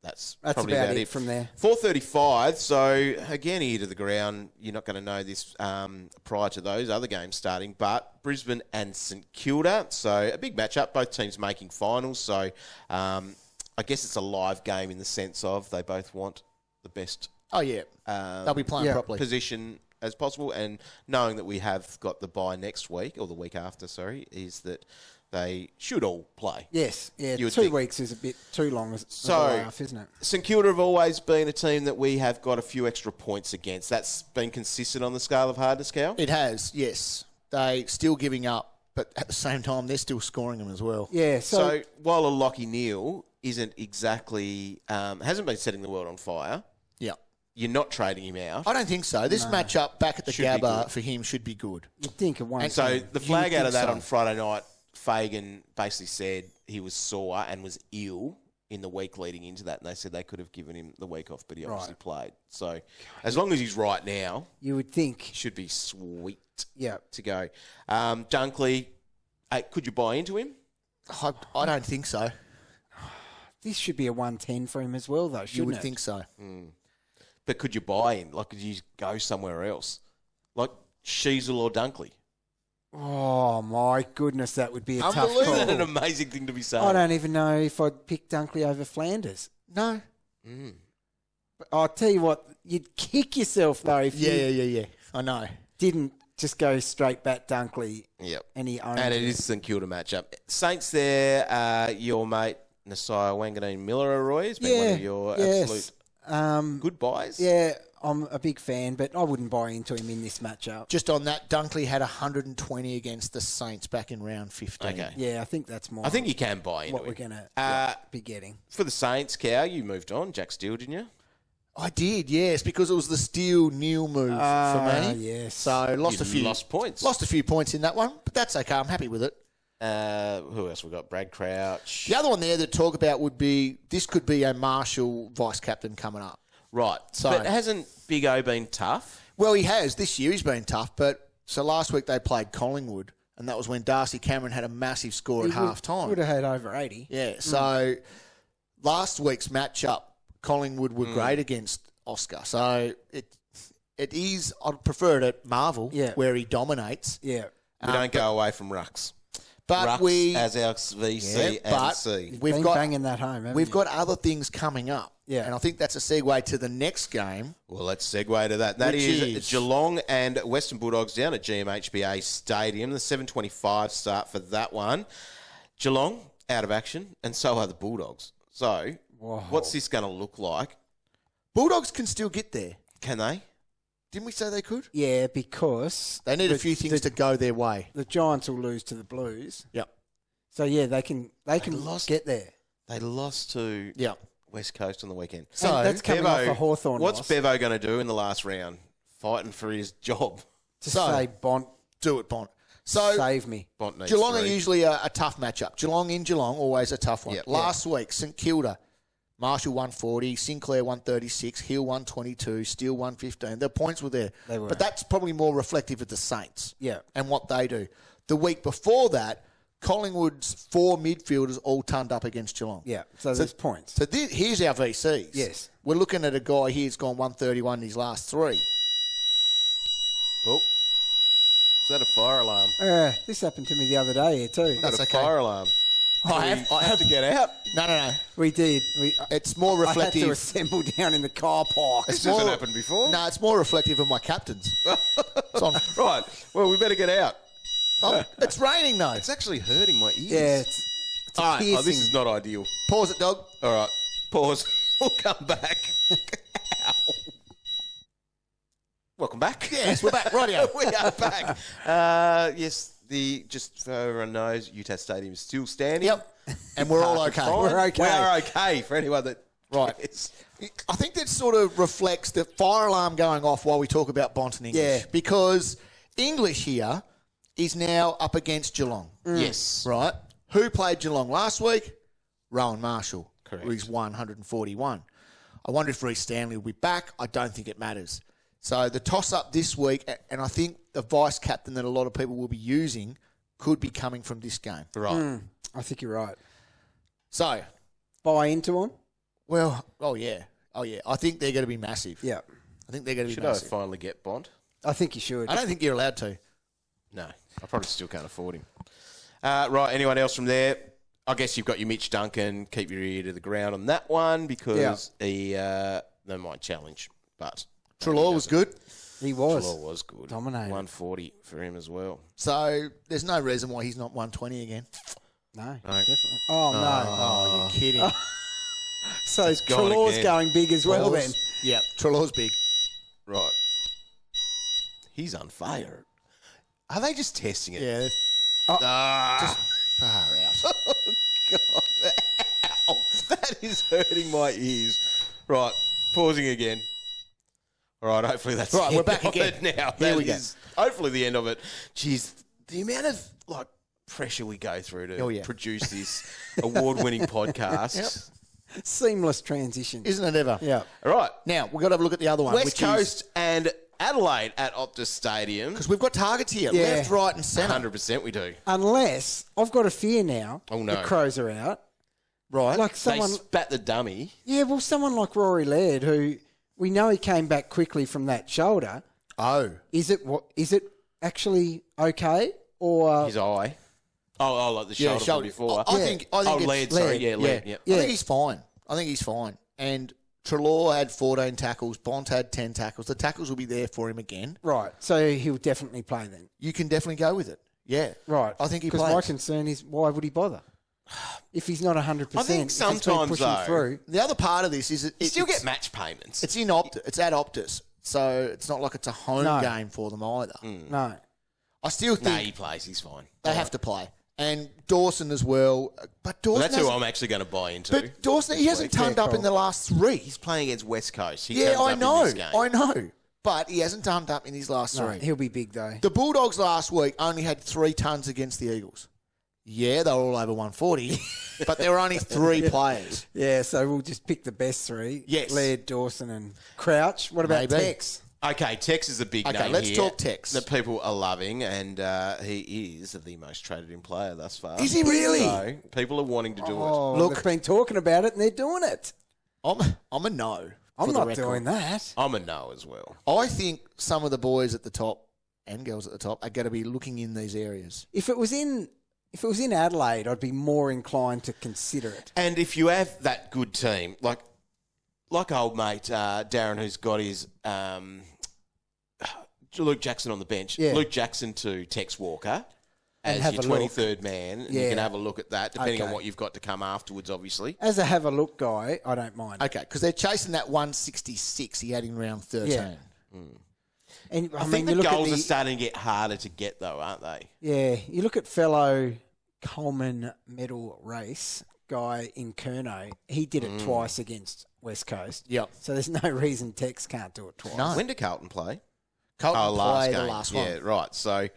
That's Probably probably about it from there. 4:35. So again, ear to the ground. You're not going to know this prior to those other games starting. But Brisbane and St Kilda. So a big matchup. Both teams making finals. So I guess it's a live game in the sense of they both want the best Oh, yeah. They'll be playing properly. position as possible. And knowing that we have got the bye next week or the week after, sorry, is that they should all play. Yes. Yeah, You would 2 think. weeks is a bit too long as So, a laugh, isn't it? St Kilda have always been a team that we have got a few extra points against. That's been consistent on the scale of hardness, Cal? It has, yes. They still giving up, but at the same time, they're still scoring them as well. Yeah, So while a Lachie Neale isn't exactly, hasn't been setting the world on fire, Yeah. you're not trading him out. I don't think so. This matchup back at the Should be Gabba good. for him should be good. you'd think of one. And so the flag You would out of think that so. on Friday night, Fagan basically said he was sore and was ill in the week leading into that, and they said they could have given him the week off, but he obviously played. So as long as he's right now, you would think he should be sweet to go. Dunkley, could you buy into him? I don't think so. this should be a 110 for him as well, though, shouldn't You would it? think so. But could you buy him? Like, could you go somewhere else? Like Sheezel or Dunkley? Oh, my goodness, that would be a tough Isn't call. that an amazing thing to be saying? I don't even know if I'd pick Dunkley over Flanders. No. But I'll tell you what, you'd kick yourself, though, if you Yeah. I know. didn't just go straight back Dunkley. Yep. And he owned And it it. is St Kilda matchup. Saints there, your mate, Nasiah Wanganeen Miller, Roy, has been one of your absolute good buys. Yeah, I'm a big fan, but I wouldn't buy into him in this matchup. Just on that, Dunkley had 120 against the Saints back in round 15. Okay. Yeah, I think that's more I think you can buy into what him. we're going to be getting. For the Saints, Cow, you moved on. Jack Steele, didn't you? I did, yes, because it was the Steele Neale move for me. Yes. So lost Lost points. Lost a few points in that one, but that's okay. I'm happy with it. Who else we got? Brad Crouch. The other one there that talk about would be this could be a Marshall vice captain coming up. Right. So- But hasn't Big O been tough? Well, he has. This year he's been tough, but so last week they played Collingwood, and that was when Darcy Cameron had a massive score at half time. Would have had over 80. Yeah, so last week's matchup, Collingwood were great against Oscar. So it is, I'd prefer it at Marvel, where he dominates. Yeah. We don't go away from Rucks. But Rucks we as our VC and but C. we've Been got banging that home, haven't we've you? got other things coming up. Yeah. And I think that's a segue to the next game. Well, let's segue to that. That Which is is? Geelong and Western Bulldogs down at GMHBA Stadium. The 7:25 start for that one. Geelong out of action, and so are the Bulldogs. So, what's this going to look like? Bulldogs can still get there. Can they? Didn't we say they could? Yeah, because They need a few things to go their way. the Giants will lose to the Blues. Yep. So, yeah, they can get there. They lost to Yep. West Coast on the weekend. So that's coming off a Hawthorn What's loss. Bevo going to do in the last round? Fighting for his job. To So- say, Bont, Do it, Bont. So save me. Bont needs Geelong are 3. usually a tough matchup. Geelong in Geelong, always a tough one. Yep. Last week, St Kilda, Marshall 140, Sinclair 136, Hill 122, Steele 115. The points were there. They were. But that's probably more reflective of the Saints Yeah. and what they do. The week before that, Collingwood's 4 midfielders all turned up against Geelong. Yeah, so there's points. So here's our VCs. Yes. We're looking at a guy here who's gone 131 in his last 3. Oh. Is that a fire alarm? This happened to me the other day here too. That's a okay. fire alarm. I have to get out. No. We did. It's more I had to reflective. assemble down in the car park. This hasn't happened before. No, it's more reflective of my captains. So I'm- Right. Well, we better get out. it's raining though. It's actually hurting my ears. Yeah, it's a All right. piercing. Oh, this is not ideal. Pause it, dog. All right. Pause. We'll come back. Ow. Welcome back. Yes, we're back. Rightio. We are back. Yes, just so everyone knows, Utah Stadium is still standing. Yep. And we're all okay. Fine. We're okay. We are okay for anyone that Right. cares. I think that sort of reflects the fire alarm going off while we talk about Bont and English. Yeah. Because English here is now up against Geelong. Yes. Right? Who played Geelong last week? Rowan Marshall. Correct. Who's 141. I wonder if Reece Stanley will be back. I don't think it matters. So the toss-up this week, and I think the vice-captain that a lot of people will be using could be coming from this game. Right. I think you're right. So, Buy into them. well, oh yeah. I think they're going to be massive. Yeah, I think they're going to be Should I massive. finally get Bond? I think you should. I don't think you're allowed to. No. I probably still can't afford him. Right. Anyone else from there? I guess you've got your Mitch Duncan. Keep your ear to the ground on that one because they might challenge. But Treloar was good. He was. Treloar was good. Dominated. 140 for him as well. So there's no reason why he's not 120 again. No, definitely. Oh, no. Oh, you're kidding. So gone Treloar's again. going big as well then. Yeah, Treloar's big. Right. He's on fire. Are they just testing it? Yeah. Ah. Far out. God. Ow. That is hurting my ears. Right. Pausing again. All right. Hopefully that's Right, the we're end back of again. it now. Here That we go. is hopefully the end of it. Jeez. The amount of pressure we go through to yeah. produce this award-winning podcast. Seamless transition. Isn't it ever? Yeah. All right. Now, we've got to have a look at the other one. West Coast and Adelaide at Optus Stadium. Because we've got targets here, Yeah. left, right and centre. 100% we do. Unless, I've got a fear now, Oh, no. the Crows are out. Right. Like someone... They spat the dummy. Yeah, well, someone like Rory Laird, who we know he came back quickly from that shoulder. Oh. Is it actually okay? Or His eye. Oh, like the shoulder from before. I think it's Laird, sorry. Yeah, Laird. Yeah. I think he's fine. And Treloar had 14 tackles. Bont had 10 tackles. The tackles will be there for him again. right, so he'll definitely play then. You can definitely go with it. Yeah. Right, I think he because plays. my concern is why would he bother if he's not 100%? I think if he's been sometimes, pushing though, through. The other part of this is You still get match payments. it's at Optus, so it's not like it's a home No. game for them either. No, I still No, think he plays. He's fine. they have to play. And Dawson as well. But Dawson Well, that's who hasn't- I'm actually going to buy into. But Dawson, he hasn't turned up in the last 3. He's playing against West Coast. He Yeah, turns I up know. in this game. I know. But he hasn't turned up in his last no, 3. he'll be big though. The Bulldogs last week only had 3 tons against the Eagles. Yeah, they were all over 140, but there were only 3 players. Yeah, so we'll just pick the best 3. Yes. Laird, Dawson and Crouch. What about Maybe. Tex? Okay, Tex is a big Okay, name let's here talk Tex. that people are loving, and he is the most traded in player thus far. Is he really? So people are wanting to do it. Oh, Look- they've been talking about it and they're doing it. I'm a no. I'm for the not record. doing that. I'm a no as well. I think some of the boys at the top and girls at the top are going to be looking in these areas. If it was in Adelaide, I'd be more inclined to consider it. And if you have that good team, like old mate Darren, who's got his Luke Jackson on the bench, Yeah. Luke Jackson to Tex Walker And as have your a look. 23rd man, and you Yeah. can have a look at that, depending on Okay. what you've got to come afterwards, obviously. As a have a look guy, I don't mind. Okay, because they're chasing that 166 he had in round 13. Yeah. And I mean, think you the look goals at are starting to get harder to get, though, aren't they? yeah, you look at fellow Coleman medal race guy in Kerno. He did it twice against West Coast. Yep. So there's no reason Tex can't do it twice. No. When did Carlton play? Carlton played the game. last one. Yeah, right. So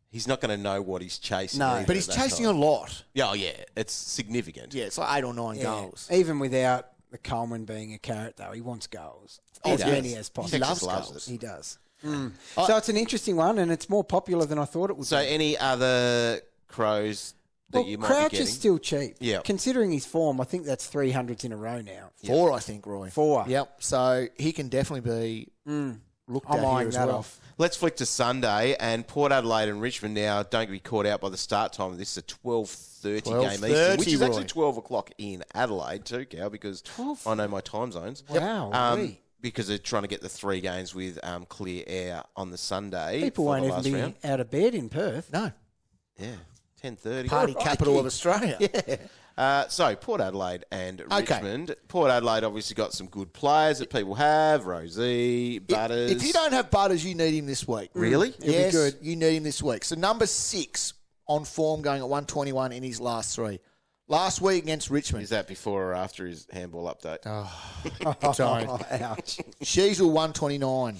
he's not going to know what he's chasing. No. either But he's at that chasing time. a lot. Yeah, oh, yeah. It's significant. Yeah, it's like 8 or 9 Yeah. goals. Even without the Coleman being a carrot, though, he wants goals. He As does. many as possible. Texas loves loves goals. it. He does. So it's an interesting one, and it's more popular than I thought it would So be. any other Crows that Well, you might Crouch be getting? is still cheap. Yeah. Considering his form, I think that's 300s in a row now. 4, I think, Roy. 4. Yep. So he can definitely be looked I'm at here eyeing as that well. off. Let's flick to Sunday, and Port Adelaide and Richmond now don't be caught out by the start time. This is a 12:30 game 12:30, Eastern, which is actually Roy. 12 o'clock in Adelaide too, Cal, because I know my time zones. Wow. really? Because they're trying to get the 3 games with clear air on the Sunday. People for won't the even last be round. out of bed in Perth. No. Yeah, 10:30. Party capital of Australia. So Port Adelaide and Okay. Richmond. Port Adelaide obviously got some good players that people have. Rosie, Butters. If you don't have Butters, you need him this week. Really? He'll be Yes, good. you need him this week. So number 6 on form going at 121 in his last 3. Last week against Richmond. Is that before or after his handball update? Sorry. Oh, ouch. Sheezel 129.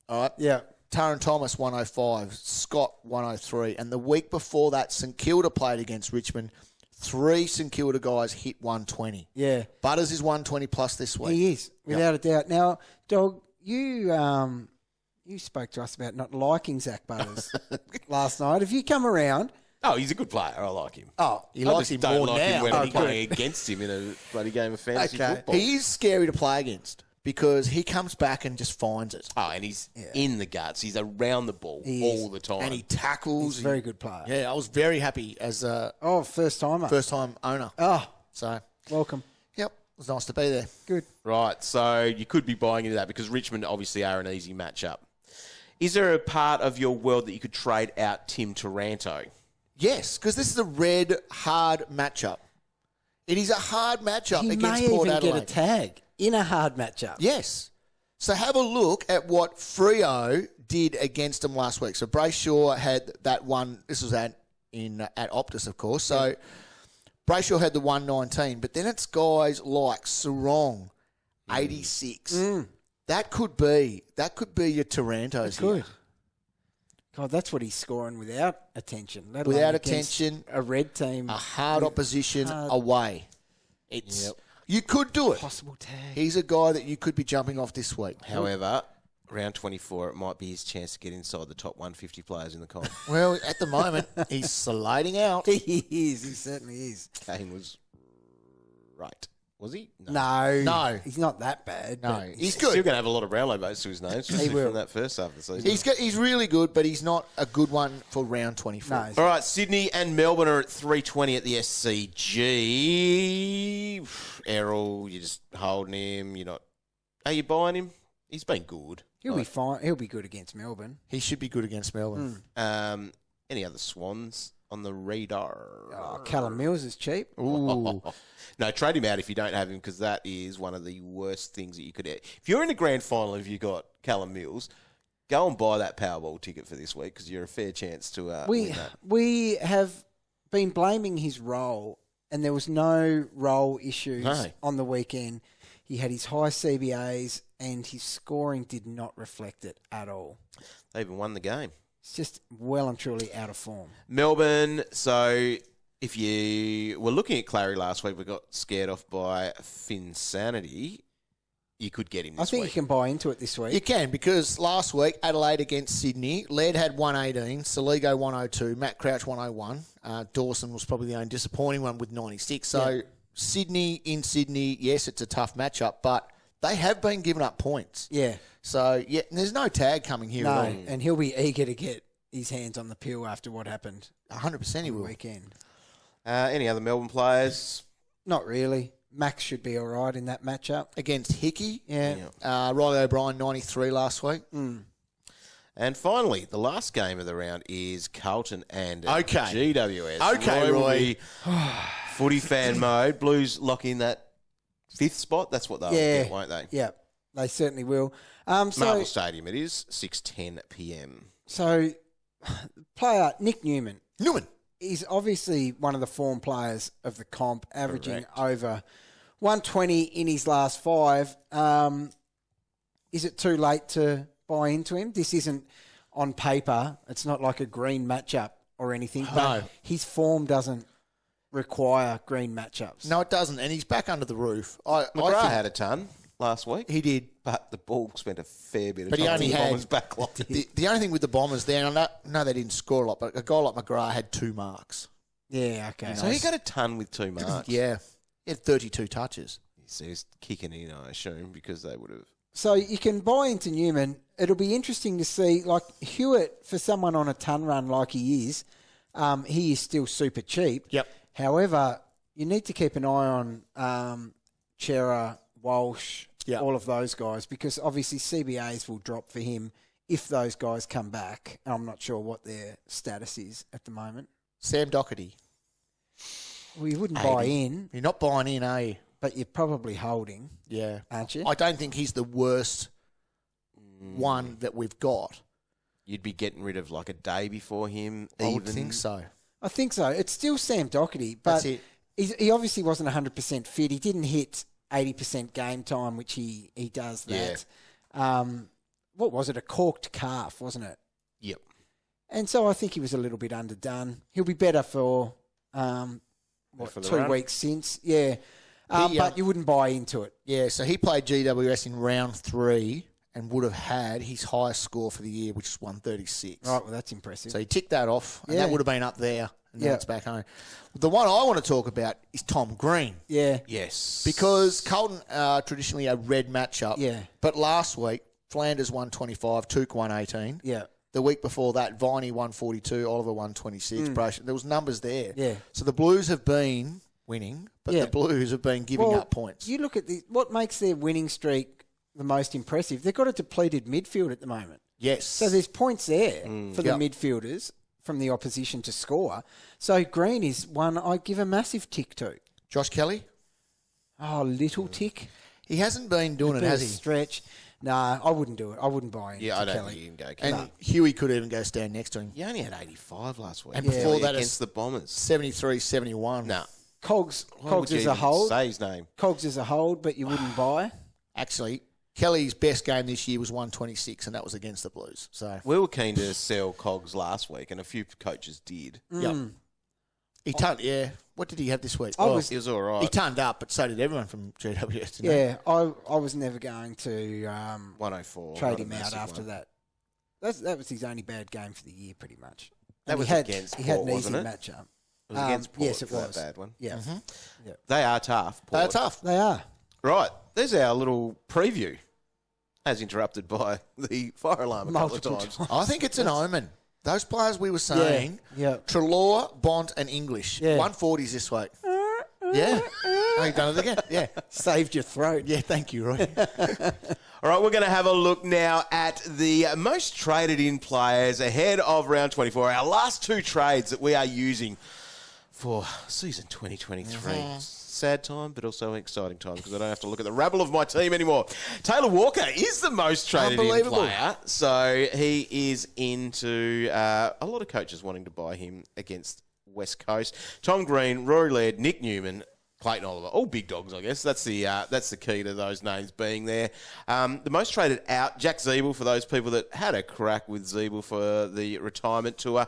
All right. Yeah. Taron Thomas 105. Scott 103. And the week before that, St Kilda played against Richmond. 3 St Kilda guys hit 120. Yeah. Butters is 120 plus this week. He is, without a doubt. Now, Dog, you spoke to us about not liking Zach Butters last night. Have you come around? Oh, he's a good player. I like him. Oh, He I likes just him don't more like now. him when Oh, I'm good. playing against him in a bloody game of fantasy Okay. football. He is scary to play against because he comes back and just finds it. Oh, and he's in the guts. He's around the ball He all is. the time. And he tackles. he's a very good player. Yeah, I was very happy as a Oh, first timer. first-time owner. Oh, So, welcome. yep, it was nice to be there. Good. Right, so you could be buying into that because Richmond obviously are an easy matchup. Is there a part of your world that you could trade out Tim Taranto? Yes, because this is a red, hard matchup. It is a hard matchup He against may Port even Adelaide. get a tag in a hard matchup. Yes. So have a look at what Freo did against them last week. So Brayshaw had that one. This was at Optus, of course. So Brayshaw had the 119, but then it's guys like Sarong, 86. That could be your Tarantos here. God, that's what he's scoring without attention. let Without alone against attention, a red team. A hard opposition away. It's You could do it. Possible tag. He's a guy that you could be jumping off this week. However, round 24, it might be his chance to get inside the top 150 players in the comp. Well, at the moment, he's sliding out. He is. He certainly is. Kane was right. Was he? No. He's not that bad. No, but he's Still good. going to have a lot of Brownlow votes to his name, especially will. from that first half of the season. He's really good, but he's not a good one for round 24. No. All right, Sydney and Melbourne are at 320 at the SCG. Errol, you're just holding him. You're not. Are you buying him? He's been good. He'll be fine. He'll be good against Melbourne. He should be good against Melbourne. Any other Swans on the radar? Oh, Callum Mills is cheap. Ooh. No, trade him out if you don't have him, because that is one of the worst things that you could. If you're in the grand final, if you got Callum Mills, go and buy that Powerball ticket for this week, because you're a fair chance to win that. We have been blaming his role, and there was no role issues on the weekend. He had his high CBAs, and his scoring did not reflect it at all. They even won the game. It's just well and truly out of form. Melbourne, so if you were looking at Clary last week, we got scared off by Finsanity. You could get him this I think week. you can buy into it this week. You can, because last week, Adelaide against Sydney, Laird had 118, Saligo 102, Matt Crouch 101. Dawson was probably the only disappointing one with 96. So Sydney, yes, it's a tough matchup, but they have been giving up points. Yeah. So, and there's no tag coming here at all. And he'll be eager to get his hands on the pill after what happened 100% he on the will. weekend. Any other Melbourne players? Not really. Max should be all right in that matchup. Against Hickey. Yeah. Riley O'Brien, 93 last week. And finally, the last game of the round is Carlton and GWS. Okay, will Roy. be footy fan mode. Blues lock in that fifth spot. That's what they'll get, won't they? Yeah, they certainly will. Marvel Stadium, it is 6:10 p.m. So, player Nick Newman. He's obviously one of the form players of the comp, averaging over 120 in his last 5. Is it too late to buy into him? This isn't on paper. It's not like a green matchup or anything. But his form doesn't require green matchups. No, it doesn't. And he's back under the roof. McGrath had a ton last week. He did. But the ball spent a fair bit of But time he only in the had Bombers' back line. the only thing with the Bombers there, and I know they didn't score a lot, but a guy like McGrath had 2 marks. Yeah, okay. So he got a ton with 2 marks. Yeah. He had 32 touches. So he's kicking in, I assume, because they would have. So you can buy into Newman. It'll be interesting to see, like Hewitt, for someone on a ton run like he is still super cheap. Yep. However, you need to keep an eye on Chera, Walsh, all of those guys, because obviously CBAs will drop for him if those guys come back. I'm not sure what their status is at the moment. Sam Docherty. Well, you wouldn't buy in. You're not buying in, are you? But you're probably holding. Yeah. Aren't you? I don't think he's the worst one that we've got. You'd be getting rid of like a day before him. I would think so. I think so. It's still Sam Docherty, but That's it. he obviously wasn't 100% fit. He didn't hit 80% game time, which he does that. What was it? A corked calf, wasn't it? Yep. And so I think he was a little bit underdone. He'll be better for, for the 2 run? weeks since. Yeah. But you wouldn't buy into it. Yeah, so he played GWS in round 3 and would have had his highest score for the year, which is 136. Right, well, that's impressive. So he ticked that off, and that would have been up there, and now Yeah. it's back home. The one I want to talk about is Tom Green. Yeah. Yes. Because Carlton are traditionally a red matchup. Yeah. But last week, Flanders 125, Took 118. Yeah. The week before that, Viney 142, Oliver 126. There was numbers there. Yeah. So the Blues have been winning, but the Blues have been giving up points. You look at what makes their winning streak the most impressive. They've got a depleted midfield at the moment. Yes. So there's points there for the midfielders from the opposition to score. So Green is one I give a massive tick to. Josh Kelly? Oh, little tick. He hasn't been doing it, Bit has of he? stretch. No, I wouldn't do it. I wouldn't buy into Yeah, I don't Kelly. think you can go. And Huey could even go stand next to him. He only had 85 last week. And before that, against the Bombers. 73, 71. No. Cogs Why would is you a even hold. Say his name. Cogs is a hold, but you wouldn't buy. Actually, Kelly's best game this year was 126, and that was against the Blues. So We were keen to sell Cogs last week, and a few coaches did. Yep. He turned, What did he have this week? He was all right. He turned up, but so did everyone from GWS. Yeah, I was never going to 104. trade him out after that. That was his only bad game for the year, pretty much. That was against Port, he had an easy wasn't it? matchup. It was against Port. Yes, it for was. that bad one. Yeah. They are tough. Port. They are tough. They are. Right. There's our little preview, as interrupted by the fire alarm a couple of times. I think it's an omen. Those players we were saying, Treloar, Bont, and English. 140s this week. Yeah. Oh, you've done it again. Yeah. Saved your throat. Yeah, thank you, Roy. All right, we're going to have a look now at the most traded in players ahead of round 24. Our last two trades that we are using for season 2023. Sad time, but also an exciting time because I don't have to look at the rabble of my team anymore. Taylor Walker is the most traded in player, so he is into a lot of coaches wanting to buy him against West Coast. Tom Green, Rory Laird, Nick Newman, Clayton Oliver, all big dogs, I guess. That's the key to those names being there. The most traded out, Jack Zeeble, for those people that had a crack with Zeeble for the retirement tour.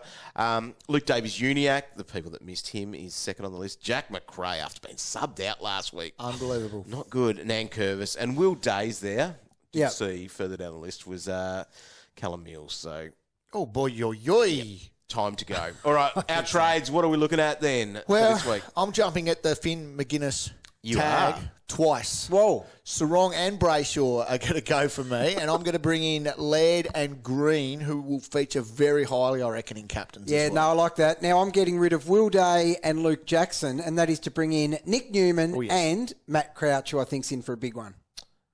Luke Davies-Uniacke, the people that missed him, is second on the list. Jack McRae, after being subbed out last week. Unbelievable. Not good. Nankervis. And Will Days there, Yeah. see further down the list, was Callum Mills. So, Oh, boy, yo. time to go. All right, our trades, what are we looking at then for Well, this week? I'm jumping at the Finn Maginness You tag are. twice. Whoa. Sarong and Brayshaw are going to go for me, and I'm going to bring in Laird and Green, who will feature very highly, I reckon, in captains. Yeah, as well. no, I like that. Now I'm getting rid of Will Day and Luke Jackson, and that is to bring in Nick Newman and Matt Crouch, who I think's in for a big one.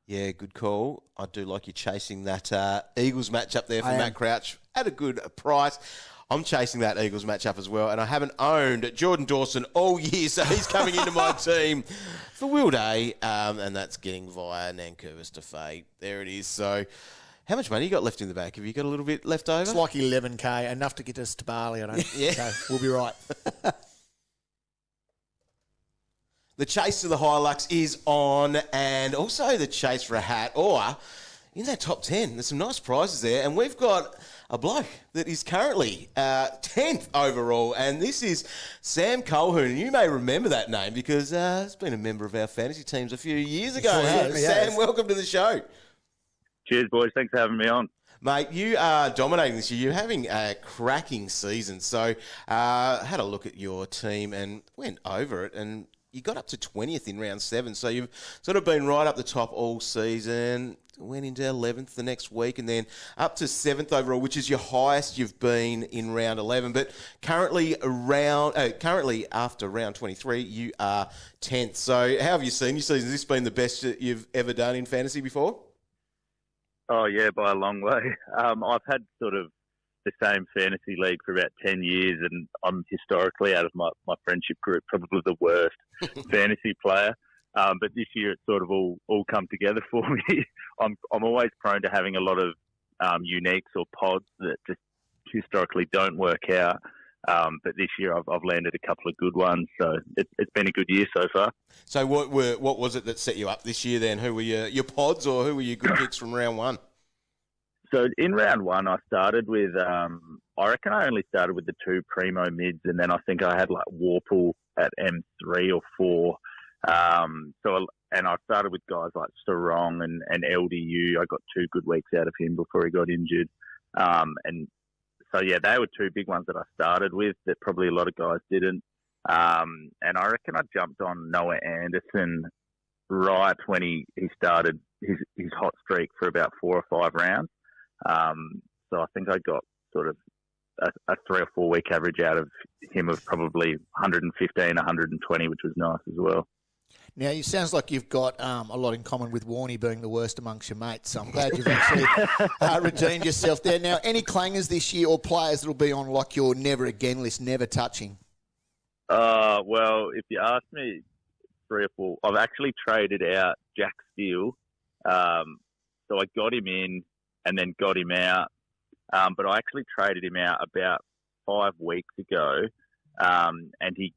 Yeah, good call. I do like you chasing that Eagles match up there for Matt Crouch at a good price. I'm chasing that Eagles matchup as well, and I haven't owned Jordan Dawson all year, so he's coming into my team for Will Day, and that's getting via Nankervis to Fade. There it is. So how much money you got left in the bank? Have you got a little bit left over? It's like 11K, enough to get us to Bali, I don't Yeah. So we'll be right. The chase to the HiLux is on, and also the chase for a hat, or in that top 10, there's some nice prizes there, and we've got a bloke that is currently 10th overall, and this is Sam Colquhoun. And you may remember that name because he's been a member of our fantasy teams a few years ago. Sam, welcome to the show. Cheers, boys. Thanks for having me on. Mate, you are dominating this year. You're having a cracking season. So had a look at your team and went over it, and you got up to 20th in round 7. So you've sort of been right up the top all season. Went into 11th the next week, and then up to 7th overall, which is your highest you've been in round 11. But currently after round 23, you are 10th. So how have you seen your season? Has this been the best that you've ever done in fantasy before? Oh, yeah, by a long way. I've had sort of the same fantasy league for about 10 years, and I'm historically, out of my friendship group, probably the worst fantasy player. But this year it's sort of all come together for me. I'm always prone to having a lot of uniques or pods that just historically don't work out. But this year I've landed a couple of good ones, so it's been a good year so far. So what was it that set you up this year then? Who were your pods, or who were your good picks from round 1? So in round 1 I started with, I reckon I only started with the 2 primo mids, and then I think I had like Warple at M3 or 4. And I started with guys like Sarong and LDU. I got 2 good weeks out of him before he got injured. And so, yeah, they were 2 big ones that I started with that probably a lot of guys didn't. And I reckon I jumped on Noah Anderson right when he started his hot streak for about 4 or 5 rounds. So I think I got sort of a 3 or 4 week average out of him of probably 115, 120, which was nice as well. Now, it sounds like you've got a lot in common with Warnie being the worst amongst your mates, so I'm glad you've actually redeemed yourself there. Now, any clangers this year or players that will be on like your never again list, never touching? Well, if you ask me 3 or 4, I've actually traded out Jack Steele. So I got him in and then got him out. But I actually traded him out about 5 weeks ago, and he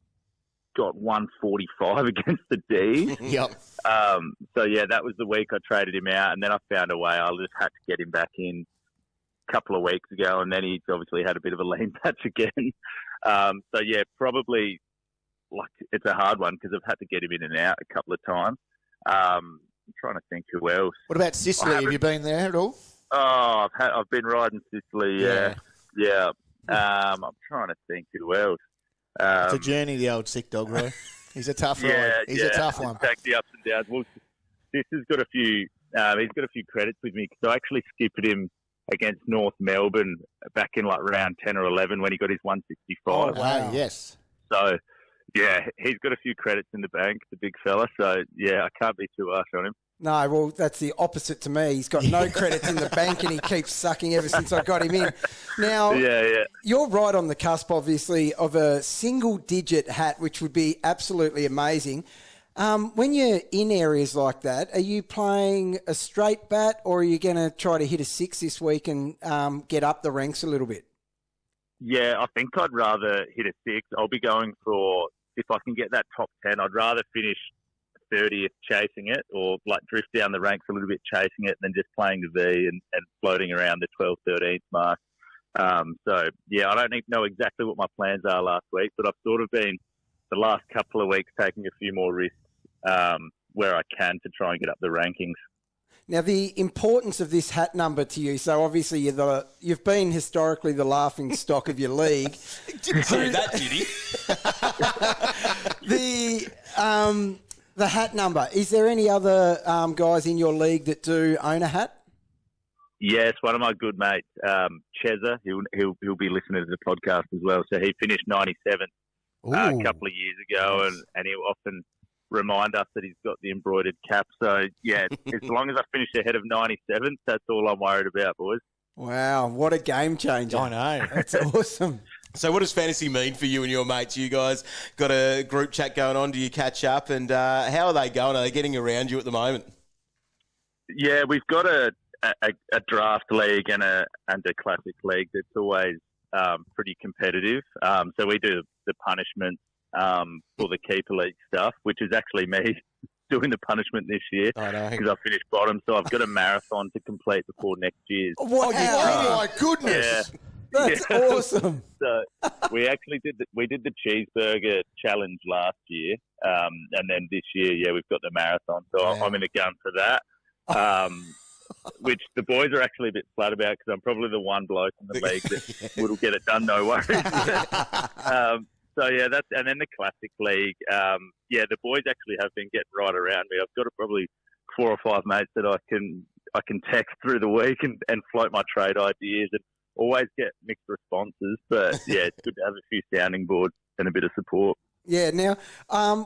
got 145 against the D. Yep. So, yeah, that was the week I traded him out, and then I found a way. I just had to get him back in a couple of weeks ago, and then he's obviously had a bit of a lean patch again. So, yeah, probably, it's a hard one because I've had to get him in and out a couple of times. I'm trying to think who else. What about Sicily? Have you been there at all? Oh, I've been riding Sicily, yeah. I'm trying to think who else. It's a journey, the old sick dog, Roy. He's a tough ride. He's a tough one. Take the ups and downs. Well, Sis has got a few. He's got a few credits with me because I actually skipped him against North Melbourne back in round 10 or 11 when he got his 165. Oh wow! Yes. So yeah, he's got a few credits in the bank, the big fella. So yeah, I can't be too harsh on him. No, well, that's the opposite to me. He's got no credits in the bank and he keeps sucking ever since I got him in. Now, you're right on the cusp, obviously, of a single-digit hat, which would be absolutely amazing. When you're in areas like that, are you playing a straight bat or are you going to try to hit a 6 this week and get up the ranks a little bit? Yeah, I think I'd rather hit a 6. I'll be going for, if I can get that top 10, I'd rather finish 30th chasing it or drift down the ranks a little bit chasing it than just playing the V and floating around the 12th, 13th mark. So, yeah, I don't know exactly what my plans are last week, but I've sort of been the last couple of weeks taking a few more risks where I can to try and get up the rankings. Now, the importance of this hat number to you, so obviously you've been historically the laughing stock of your league. Didn't say that, did he? The hat number. Is there any other guys in your league that do own a hat? Yes, one of my good mates, Cheza, he'll be listening to the podcast as well. So he finished 97th a couple of years ago, and he'll often remind us that he's got the embroidered cap. So, yeah, as long as I finish ahead of 97th, that's all I'm worried about, boys. Wow, what a game changer. I know. That's awesome. So what does fantasy mean for you and your mates? You guys got a group chat going on? Do you catch up? And how are they going? Are they getting around you at the moment? Yeah, we've got a draft league and a classic league that's always pretty competitive. So we do the punishment for the keeper league stuff, which is actually me doing the punishment this year because I finished bottom. So I've got a marathon to complete before next year's. Wow. Oh my goodness. Yeah. That's awesome. So we actually did the cheeseburger challenge last year, and then this year, we've got the marathon. So I'm in a gun for that, which the boys are actually a bit flat about because I'm probably the one bloke in the league that will get it done. No worries. So yeah, and then the classic league. The boys actually have been getting right around me. I've got probably 4 or 5 mates that I can text through the week and float my trade ideas and always get mixed responses, but yeah, it's good to have a few sounding boards and a bit of support. Yeah, now,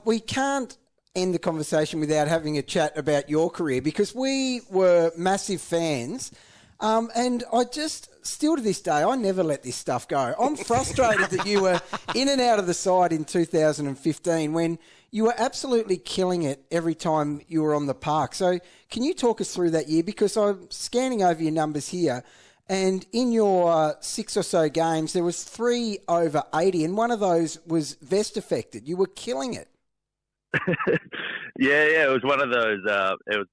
we can't end the conversation without having a chat about your career because we were massive fans, and I still to this day, I never let this stuff go. I'm frustrated that you were in and out of the side in 2015 when you were absolutely killing it every time you were on the park. So can you talk us through that year? Because I'm scanning over your numbers here, and in your 6 or so games, there was 3 over 80, and one of those was vest affected. You were killing it. Yeah, it was one of those. It was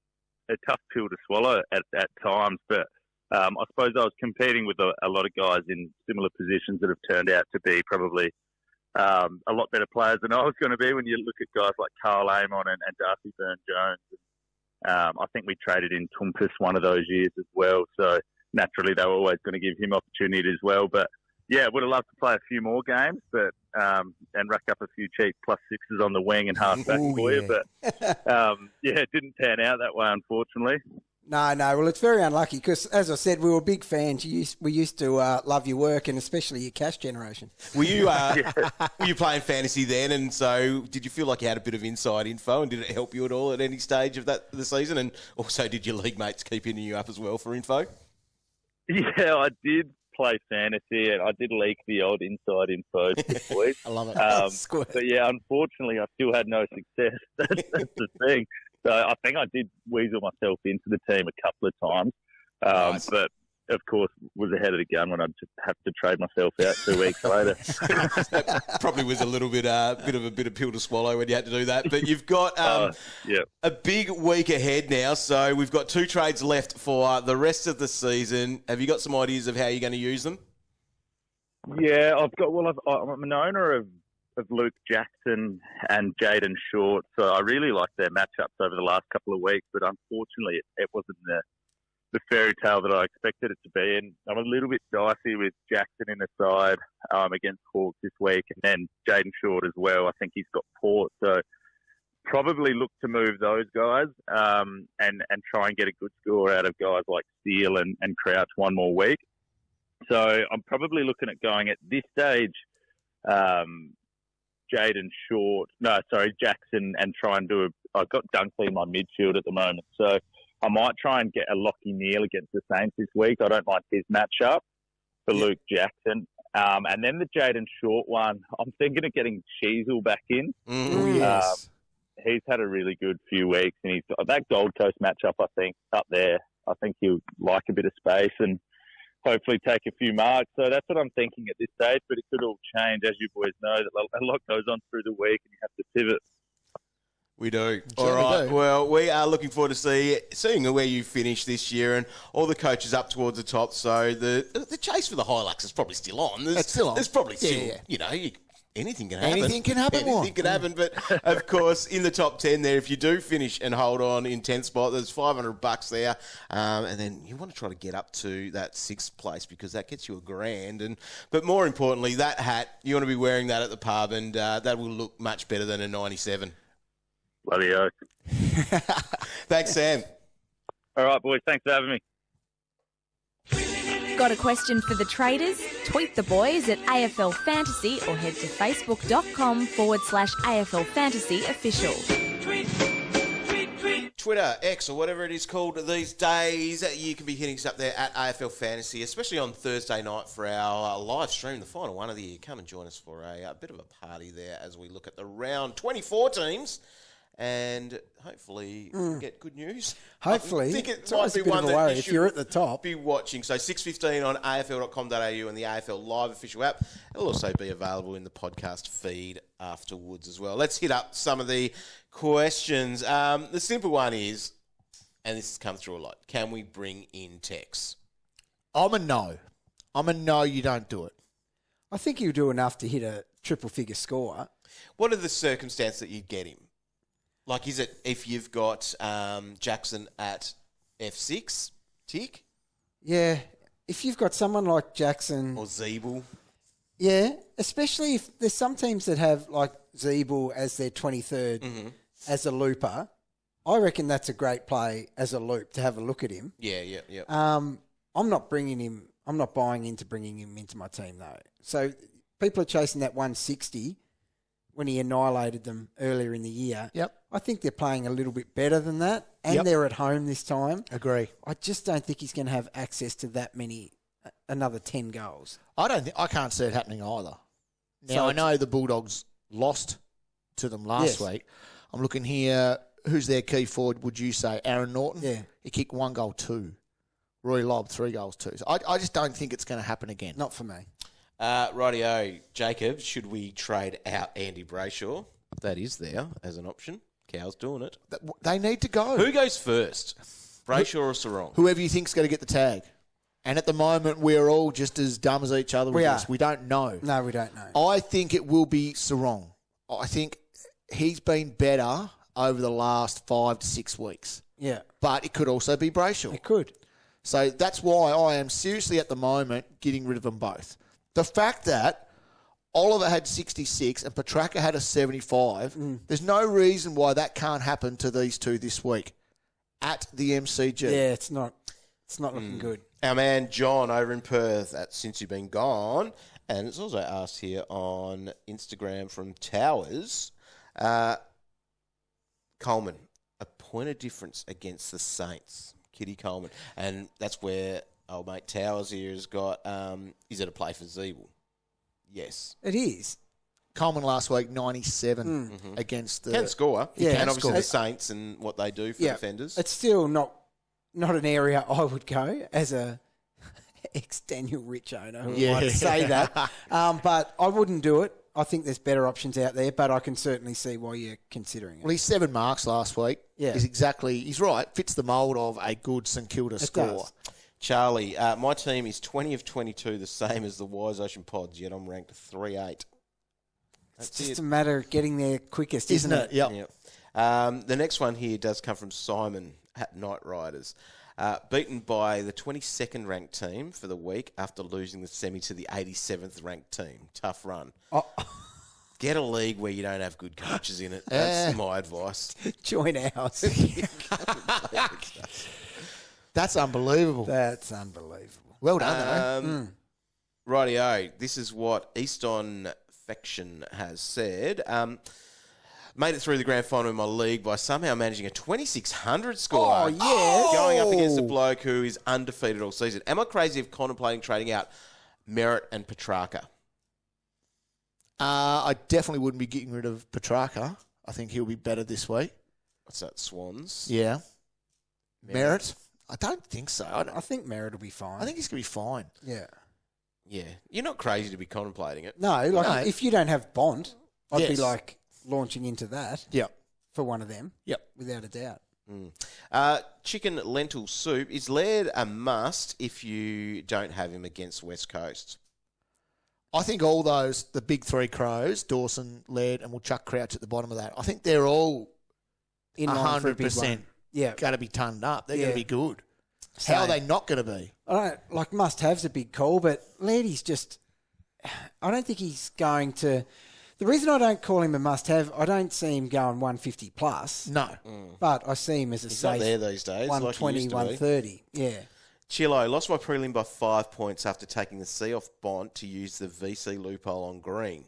a tough pill to swallow at times, but I suppose I was competing with a lot of guys in similar positions that have turned out to be probably a lot better players than I was going to be. When you look at guys like Carl Amon and Darcy Byrne-Jones, I think we traded in Tumpus one of those years as well. So naturally, they were always going to give him opportunity as well. But yeah, would have loved to play a few more games, but and rack up a few cheap +6s on the wing and half back for you. But it didn't pan out that way, unfortunately. No. Well, it's very unlucky because, as I said, we were big fans. We used to love your work and especially your cash generation. Were you playing fantasy then? And so did you feel like you had a bit of inside info and did it help you at all at any stage of the season? And also, did your league mates keep hitting you up as well for info? Yeah, I did play fantasy and I did leak the old inside info this week. I love it. But yeah, unfortunately, I still had no success. That's the thing. So I think I did weasel myself into the team a couple of times. Nice. But of course, was ahead of the gun when I'd just have to trade myself out 2 weeks later. That probably was a little bit of a pill to swallow when you had to do that. But you've got a big week ahead now, so we've got 2 trades left for the rest of the season. Have you got some ideas of how you're going to use them? Yeah, I'm an owner of Luke Jackson and Jayden Short, so I really like their matchups over the last couple of weeks, but unfortunately it wasn't the fairy tale that I expected it to be, and I'm a little bit dicey with Jackson in the side against Hawks this week, and then Jayden Short as well. I think he's got Port, so probably look to move those guys and try and get a good score out of guys like Steele and Crouch one more week. So I'm probably looking at going at this stage Jackson, and try and I've got Dunkley in my midfield at the moment, so I might try and get a Lachie Neale against the Saints this week. I don't like his matchup for Luke Jackson. And then the Jayden Short one, I'm thinking of getting Sheezel back in. Yes. He's had a really good few weeks, and he's got that Gold Coast matchup, I think, up there. I think he'll like a bit of space and hopefully take a few marks. So that's what I'm thinking at this stage, but it could all change. As you boys know, that a lot goes on through the week and you have to pivot. We do. All right. Well, we are looking forward to seeing where you finish this year and all the coaches up towards the top. So the chase for the HiLux is probably still on. It's still on. There's probably still, anything can happen. Anything can happen. Anything can happen. But, of course, in the top 10 there, if you do finish and hold on in 10th spot, there's $500 there. And then you want to try to get up to that 6th place because that gets you $1,000. But more importantly, that hat, you want to be wearing that at the pub, and that will look much better than a 97. Bloody oath. Thanks, Sam. All right, boys. Thanks for having me. Got a question for the traders? Tweet the boys at AFL Fantasy or head to facebook.com/AFL Fantasy official. Twitter, X, or whatever it is called these days. You can be hitting us up there at AFL Fantasy, especially on Thursday night for our live stream, the final one of the year. Come and join us for a bit of a party there as we look at the round 24 teams. And hopefully get good news. Hopefully. I think it it's might always be a bit one of a that worry you if you're at the top. Be watching. So 6:15 on afl.com.au and the AFL Live official app. It'll also be available in the podcast feed afterwards as well. Let's hit up some of the questions. The simple one is, and this has come through a lot, can we bring in Tex? I'm a no. You don't do it. I think you do enough to hit a triple-figure score. What are the circumstances that you get him? Like, is it if you've got Jackson at F6, tick? Yeah. If you've got someone like Jackson... Or Zeeble. Yeah, especially if there's some teams that have, like, Zeeble as their 23rd as a looper. I reckon that's a great play as a loop to have a look at him. Yeah. I'm not bringing him... I'm not buying into bringing him into my team, though. So people are chasing that 160... when he annihilated them earlier in the year. Yep. I think they're playing a little bit better than that, and they're at home this time. Agree. I just don't think he's going to have access to that many, another 10 goals. I can't see it happening either. Now, I know the Bulldogs lost to them last week. I'm looking here. Who's their key forward, would you say? Aaron Norton? Yeah. He kicked 1 goal, 2. Rory Laird, 3 goals, 2. So I just don't think it's going to happen again. Not for me. Rightio, Jacob, should we trade out Andy Brayshaw? That is there as an option. Cow's doing it. They need to go. Who goes first? Brayshaw or Sarong? Whoever you think's going to get the tag. And at the moment, we're all just as dumb as each other with this. We don't know. No, we don't know. I think it will be Sarong. I think he's been better over the last 5 to 6 weeks. Yeah. But it could also be Brayshaw. It could. So that's why I am seriously at the moment getting rid of them both. The fact that Oliver had 66 and Petrarca had a 75, there's no reason why that can't happen to these two this week at the MCG. Yeah, it's not looking good. Our man John over in Perth at Since You've Been Gone, and it's also asked here on Instagram from Towers, Coleman, a point of difference against the Saints, Kitty Coleman, and that's where old mate Towers here has got, is it a play for Zeeble? Yes. It is. Coleman last week, 97 against the... Can score. Yeah, and obviously score. the Saints and what they do for defenders. It's still not an area I would go as a ex-Daniel Rich owner who Yeah. might say that. But I wouldn't do it. I think there's better options out there, but I can certainly see why you're considering it. Well, he's 7 marks last week. Yeah. He's right. Fits the mould of a good St Kilda score. does. Charlie, my team is 20 of 22, the same as the Wise Ocean Pods, yet I'm ranked 3-8. It's just a matter of getting there quickest, isn't it? Yep. Yep. The next one here does come from Simon at Night Riders. Beaten by the 22nd ranked team for the week after losing the semi to the 87th ranked team. Tough run. Oh. Get a league where you don't have good coaches in it. That's my advice. Join ours. That's unbelievable. That's unbelievable. Well done, though. Rightio. This is what Easton Faction has said. Made it through the grand final in my league by somehow managing a 2,600 score. Oh, yes. Going up against a bloke who is undefeated all season. Am I crazy of contemplating trading out Merritt and Petrarca? I definitely wouldn't be getting rid of Petrarca. I think he'll be better this week. What's that, Swans? Yeah. Merritt? I don't think so. I think Merritt will be fine. I think he's going to be fine. Yeah. Yeah. You're not crazy to be contemplating it. No, if you don't have Bond, I'd be Yes. like launching into that Yep. for one of them. Yep. Without a doubt. Chicken lentil soup. Is Laird a must if you don't have him against West Coast? I think all those, the big 3 Crows, Dawson, Laird, and we'll chuck Crouch at the bottom of that. I think they're all In line for a big 100% one. Yeah. going to be tonned up. They're going Yeah. to be good. Same. How are they not going to be? I don't like must-have's a big call, but Lairdy's just. I don't think he's going to. The reason I don't call him a must-have, I don't see him going 150 plus. No. But I see him as a He's safe not there these days. 120, like he used to be. 130. Yeah. Chillo, lost my prelim by 5 points after taking the C off Bont to use the VC loophole on green.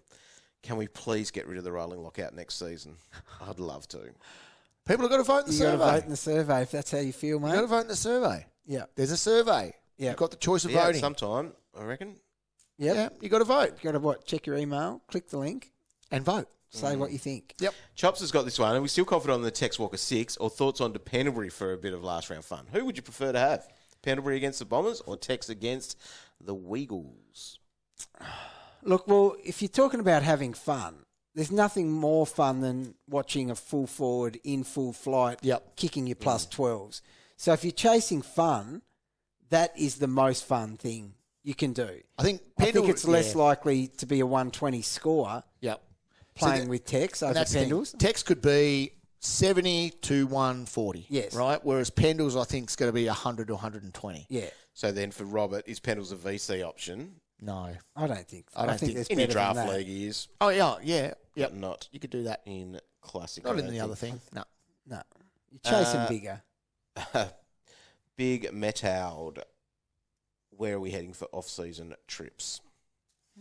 Can we please get rid of the rolling lockout next season? I'd love to. People have got to vote in the You survey. got to vote in the survey if that's how you feel, mate. You've got to vote in the survey. Yeah. There's a survey. Yeah. You've got the choice of Yeah, voting. sometime, I reckon. Yep. Yeah, you got to vote You got to what? Check your email, click the link, and vote. say what you think. Yep. Chops has got this one. Are we still confident on the Tex Walker 6 or thoughts on Pendlebury for a bit of last round fun? Who would you prefer to have? Pendlebury against the Bombers or Tex against the Weagles? Look, well, if you're talking about having fun, there's nothing more fun than watching a full forward in full flight kicking your plus 12s. So if you're chasing fun, that is the most fun thing you can do. I think it's less likely to be a 120 score Yep. playing with Tex over Pendles. Tex could be 70 to 140. Yes. Right? Whereas Pendles, I think, is going to be 100 to 120. Yeah. So then for Robert, is Pendles a VC option? No. I don't think so. I don't think there's In your better than draft that. league, he is. Oh, yeah. Yeah. Yep. But not You could do that. in classic. Not I in don't the other think. thing. No. No. You're chasing bigger. Big Metaud. Where are we heading for off-season trips?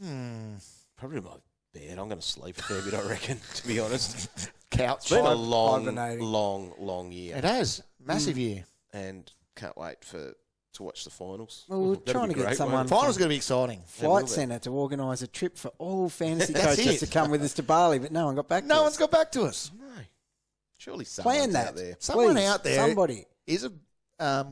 Probably my bed. I'm going to sleep a fair bit, I reckon, to be honest. Couch. It's been a hibernating. long year. It has. Massive year. And can't wait to watch the finals. Well, we're That'll trying be to get great, someone won't it? Final's going to be exciting. Flight Centre to organise a trip for all fantasy That's coaches it. to come with us to Bali, but no one got back to No us. one's got back to us. No. Surely someone's Plan that. out there. Someone Please, out there somebody.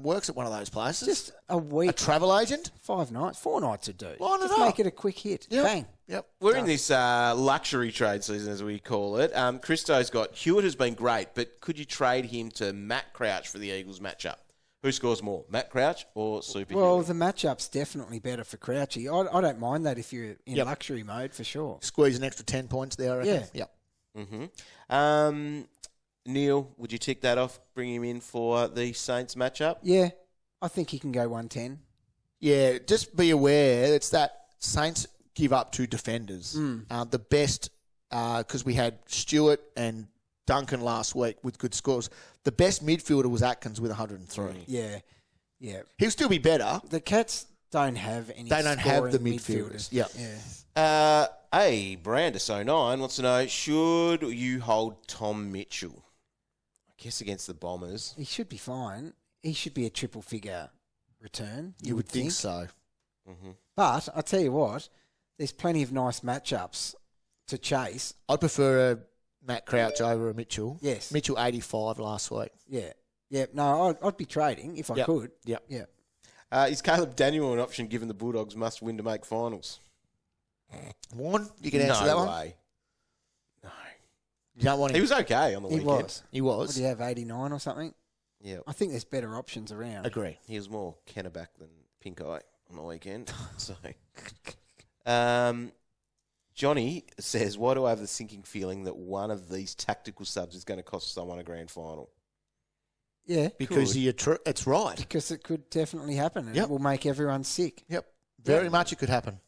works at one of those places. Just a a week, travel agent. 5 nights, 4 nights would do. Line it Just up. make it a quick hit. Yep. Bang. Yep. We're in this luxury trade season, as we call it. Christo's got Hewitt has been great, but could you trade him to Matt Crouch for the Eagles matchup? Who scores more, Matt Crouch or Super Well, Hewitt? the matchup's definitely better for Crouchy. I don't mind that if you're in luxury mode, for sure. Squeeze an extra 10 points there, I reckon. Yeah. Yep. Neale, would you tick that off, bring him in for the Saints matchup? Yeah, I think he can go 110. Yeah, just be aware it's that Saints give up to defenders. The best, because we had Stewart and Duncan last week with good scores. The best midfielder was Atkins with 103. Yeah, yeah. He'll still be better. The Cats don't have any They don't have the scoring midfielders. Yep. Yeah. Brandis09 wants to know, should you hold Tom Mitchell? I guess against the Bombers. He should be fine. He should be a triple figure return. You would think so. But I tell you what, there's plenty of nice matchups to chase. I'd prefer a Matt Crouch over a Mitchell. Yes. Mitchell 85 last week. Yeah. Yeah. No, I'd be trading if I Yep. could. Yep. Yeah. Is Caleb Daniel an option given the Bulldogs must win to make finals? Warren, you can answer that one. No way. No. You don't want him. He was okay on the He weekend. was. He was. What do you have, 89 or something? Yeah. I think there's better options around. Agree. He was more Kenneback than Pink Eye on the weekend. So, Johnny says, why do I have the sinking feeling that one of these tactical subs is going to cost someone a grand final? Yeah. Because it's right. Because it could definitely happen. And Yep. it will make everyone sick. Yep. Very much it could happen.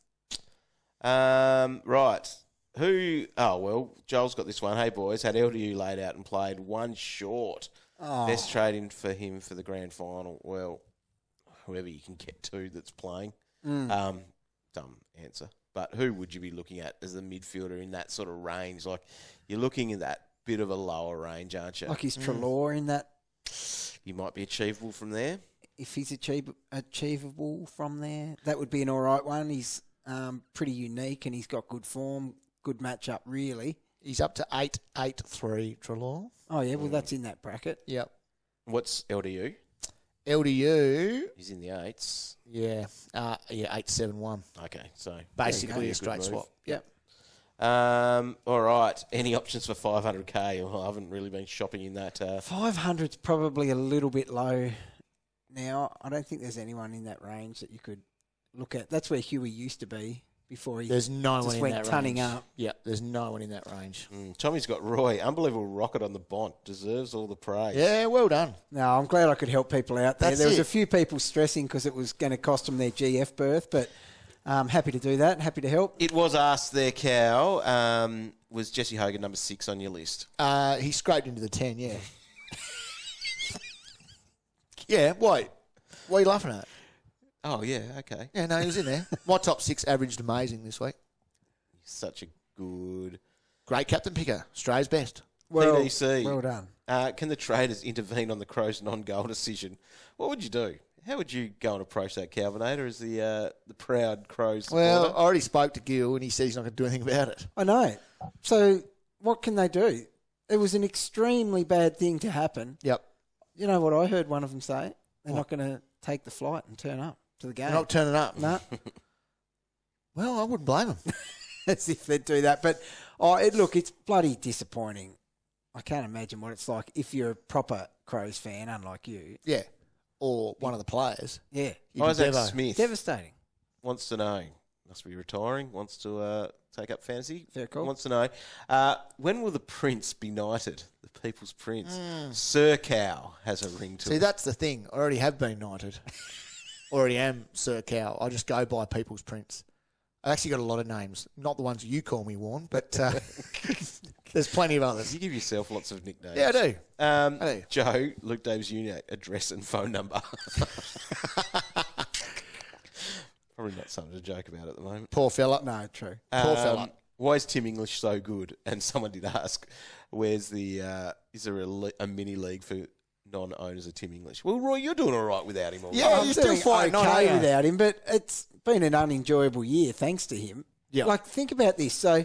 Right. Joel's got this one. Hey, boys, had LDU laid out and played one short. Oh. Best trade in for him for the grand final. Well, whoever you can get to that's playing. Dumb answer. But who would you be looking at as the midfielder in that sort of range? Like, you're looking at that bit of a lower range, aren't you? Like he's Treloar in that. You might be achievable from there. If he's achievable from there, that would be an all right one. He's pretty unique and he's got good form, good matchup, really. He's up to 8.83, Treloar. Oh, yeah, well, that's in that bracket. Yep. What's LDU? LDU. He's in the 8s. Yeah. 8.71. Okay, so Basically a a straight good swap. Yep. All right. Any options for 500k? Well, I haven't really been shopping in that. 500's probably a little bit low now. I don't think there's anyone in that range that you could look at. That's where Huey used to be before he There's no one in went that tunning range. up. Yeah, there's no one in that range. Tommy's got Roy. Unbelievable rocket on the Bont. Deserves all the praise. Yeah, well done. No, I'm glad I could help people out there. That's There was it. a few people stressing because it was going to cost them their GF berth, but I'm happy to do that. Happy to help. It was asked there, Cow. Was Jesse Hogan number 6 on your list? He scraped into the 10, yeah. Yeah, wait. What are you laughing at? Oh, yeah, okay. Yeah, no, he was in there. My top 6 averaged amazing this week. Such a good... Great captain picker. Australia's best. Well, PDC. well done. Can the traders intervene on the Crows' non-goal decision? What would you do? How would you go and approach that, Calvinator, as the proud Crows supporter? Well, I already spoke to Gil and he said he's not going to do anything about it. I know. So what can they do? It was an extremely bad thing to happen. Yep. You know what I heard one of them say? They're not going to take the flight and turn up to the game. They're not turning up. No. Well, I wouldn't blame them. As if they'd do that. But, it's bloody disappointing. I can't imagine what it's like if you're a proper Crows fan, unlike you. Yeah. Or one of the players. Yeah. Isaac Smith Devastating. wants to know. Must be retiring. Wants to take up fantasy. Fair call. Wants to know. When will the Prince be knighted? The People's Prince. Sir Cow has a ring to See, it. that's the thing. I already have been knighted. Already am Sir Cow. I just go by People's Prince. I've actually got a lot of names. Not the ones you call me, Warren, but there's plenty of others. You give yourself lots of nicknames. Yeah, I do. I do. Joe, Luke Davis Jr., address and phone number. Probably not something to joke about at the moment. Poor fella. No, true. Poor fella. Why is Tim English so good? And someone did ask, where's the, is there a mini league for non-owners of Tim English? Well, Roy, you're doing all right without him. Yeah, I'm you're still doing fighting on, okay aren't you? without him, but it's been an unenjoyable year thanks to him. Yeah. Like, think about this. So,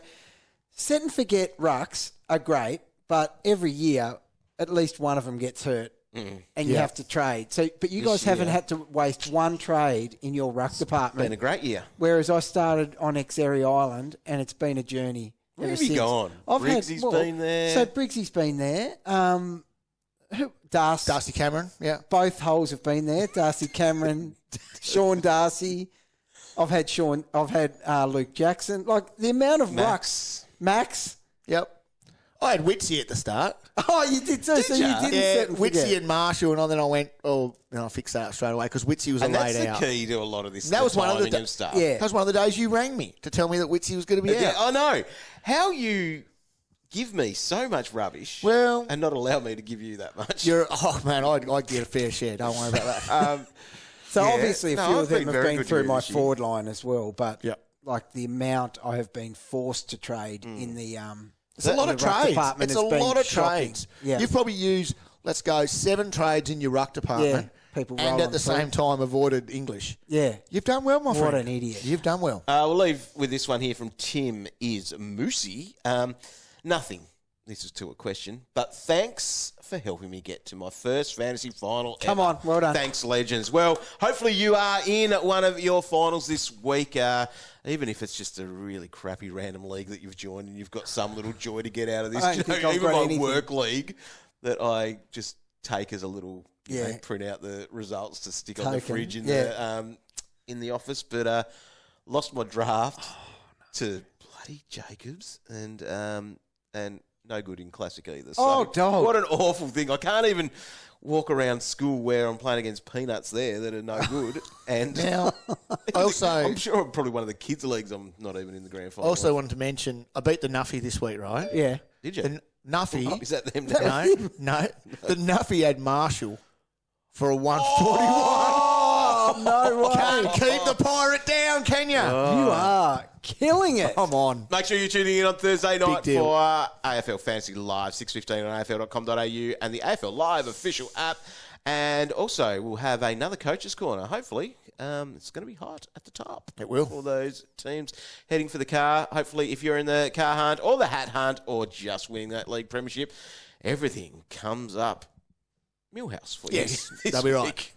set and forget rucks are great, but every year at least one of them gets hurt. And you have to trade. So, but you guys haven't had to waste one trade in your ruck department. Been a great year. Whereas I started on Exery Island, and it's been a journey. Where ever have you since. gone? Briggsy's been there. So Briggsy's been there. Darcy Cameron, yeah. Both holes have been there. Darcy Cameron, Sean Darcy. I've had Luke Jackson. Like the amount of rucks. Max. Yep. I had Witsy at the start. Oh, you did too. So you didn't set and forget. Witsy and Marshall, and then I went, I fixed that up straight away because Witsy was And laid that's out. the key to a lot of this. That was one of the and stuff. Yeah. That was one of the days you rang me to tell me that Witsy was going to be Yeah, out. I know. How you give me so much rubbish Well, and not allow me to give you that much. I'd get a fair share. Don't worry about that. So Yeah. obviously a No, few I've of them been have very been good through to you my this year. forward line as well. But Yep. like the amount I have been forced to trade in the It's a lot of the ruck trades. department It's a has been lot of shocking. trades. Yeah. You've probably used, let's go, 7 trades in your ruck department. people and rolling at the through. same time avoided English. Yeah. You've done well, my friend. What an idiot. You've done well. We'll leave with this one here from Tim is Moosey. Nothing. this is to a question, but thanks for helping me get to my first fantasy final Come ever. on, well done. Thanks, legends. Well, hopefully you are in one of your finals this week, even if it's just a really crappy random league that you've joined and you've got some little joy to get out of this. I don't think I've Even got my anything. work league that I just take as a little, you know, Yeah. print out the results to stick on the Token. fridge in Yeah. the office, but lost my draft to bloody Jacobs and no good in classic either. So Oh, dog. what an awful thing! I can't even walk around school where I'm playing against peanuts there that are no good. And Now, also, I'm sure I'm probably one of the kids' leagues. I'm not even in the grand final. also wanted to mention, I beat the Nuffy this week, right? Yeah. did you? The Nuffy, Oh, is that them? Now? no, the Nuffy had Marshall for a 141. No way. Can't keep the pirate down, can you? You are killing it. Come on. Make sure you're tuning in on Thursday night deal. for AFL Fantasy Live, 6:15 on AFL.com.au and the AFL Live official app. And also, we'll have another Coach's Corner, hopefully. It's going to be hot at the top. It will. For those teams heading for the car. Hopefully, if you're in the car hunt or the hat hunt or just winning that league premiership, everything comes up Millhouse for Yes, you. this that'll be right. week.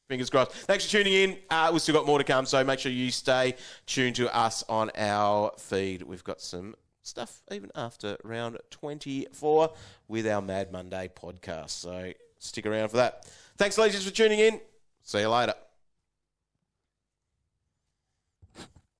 Fingers crossed. Thanks for tuning in. We've still got more to come, so make sure you stay tuned to us on our feed. We've got some stuff even after round 24 with our Mad Monday podcast. So stick around for that. Thanks, ladies, for tuning in. See you later.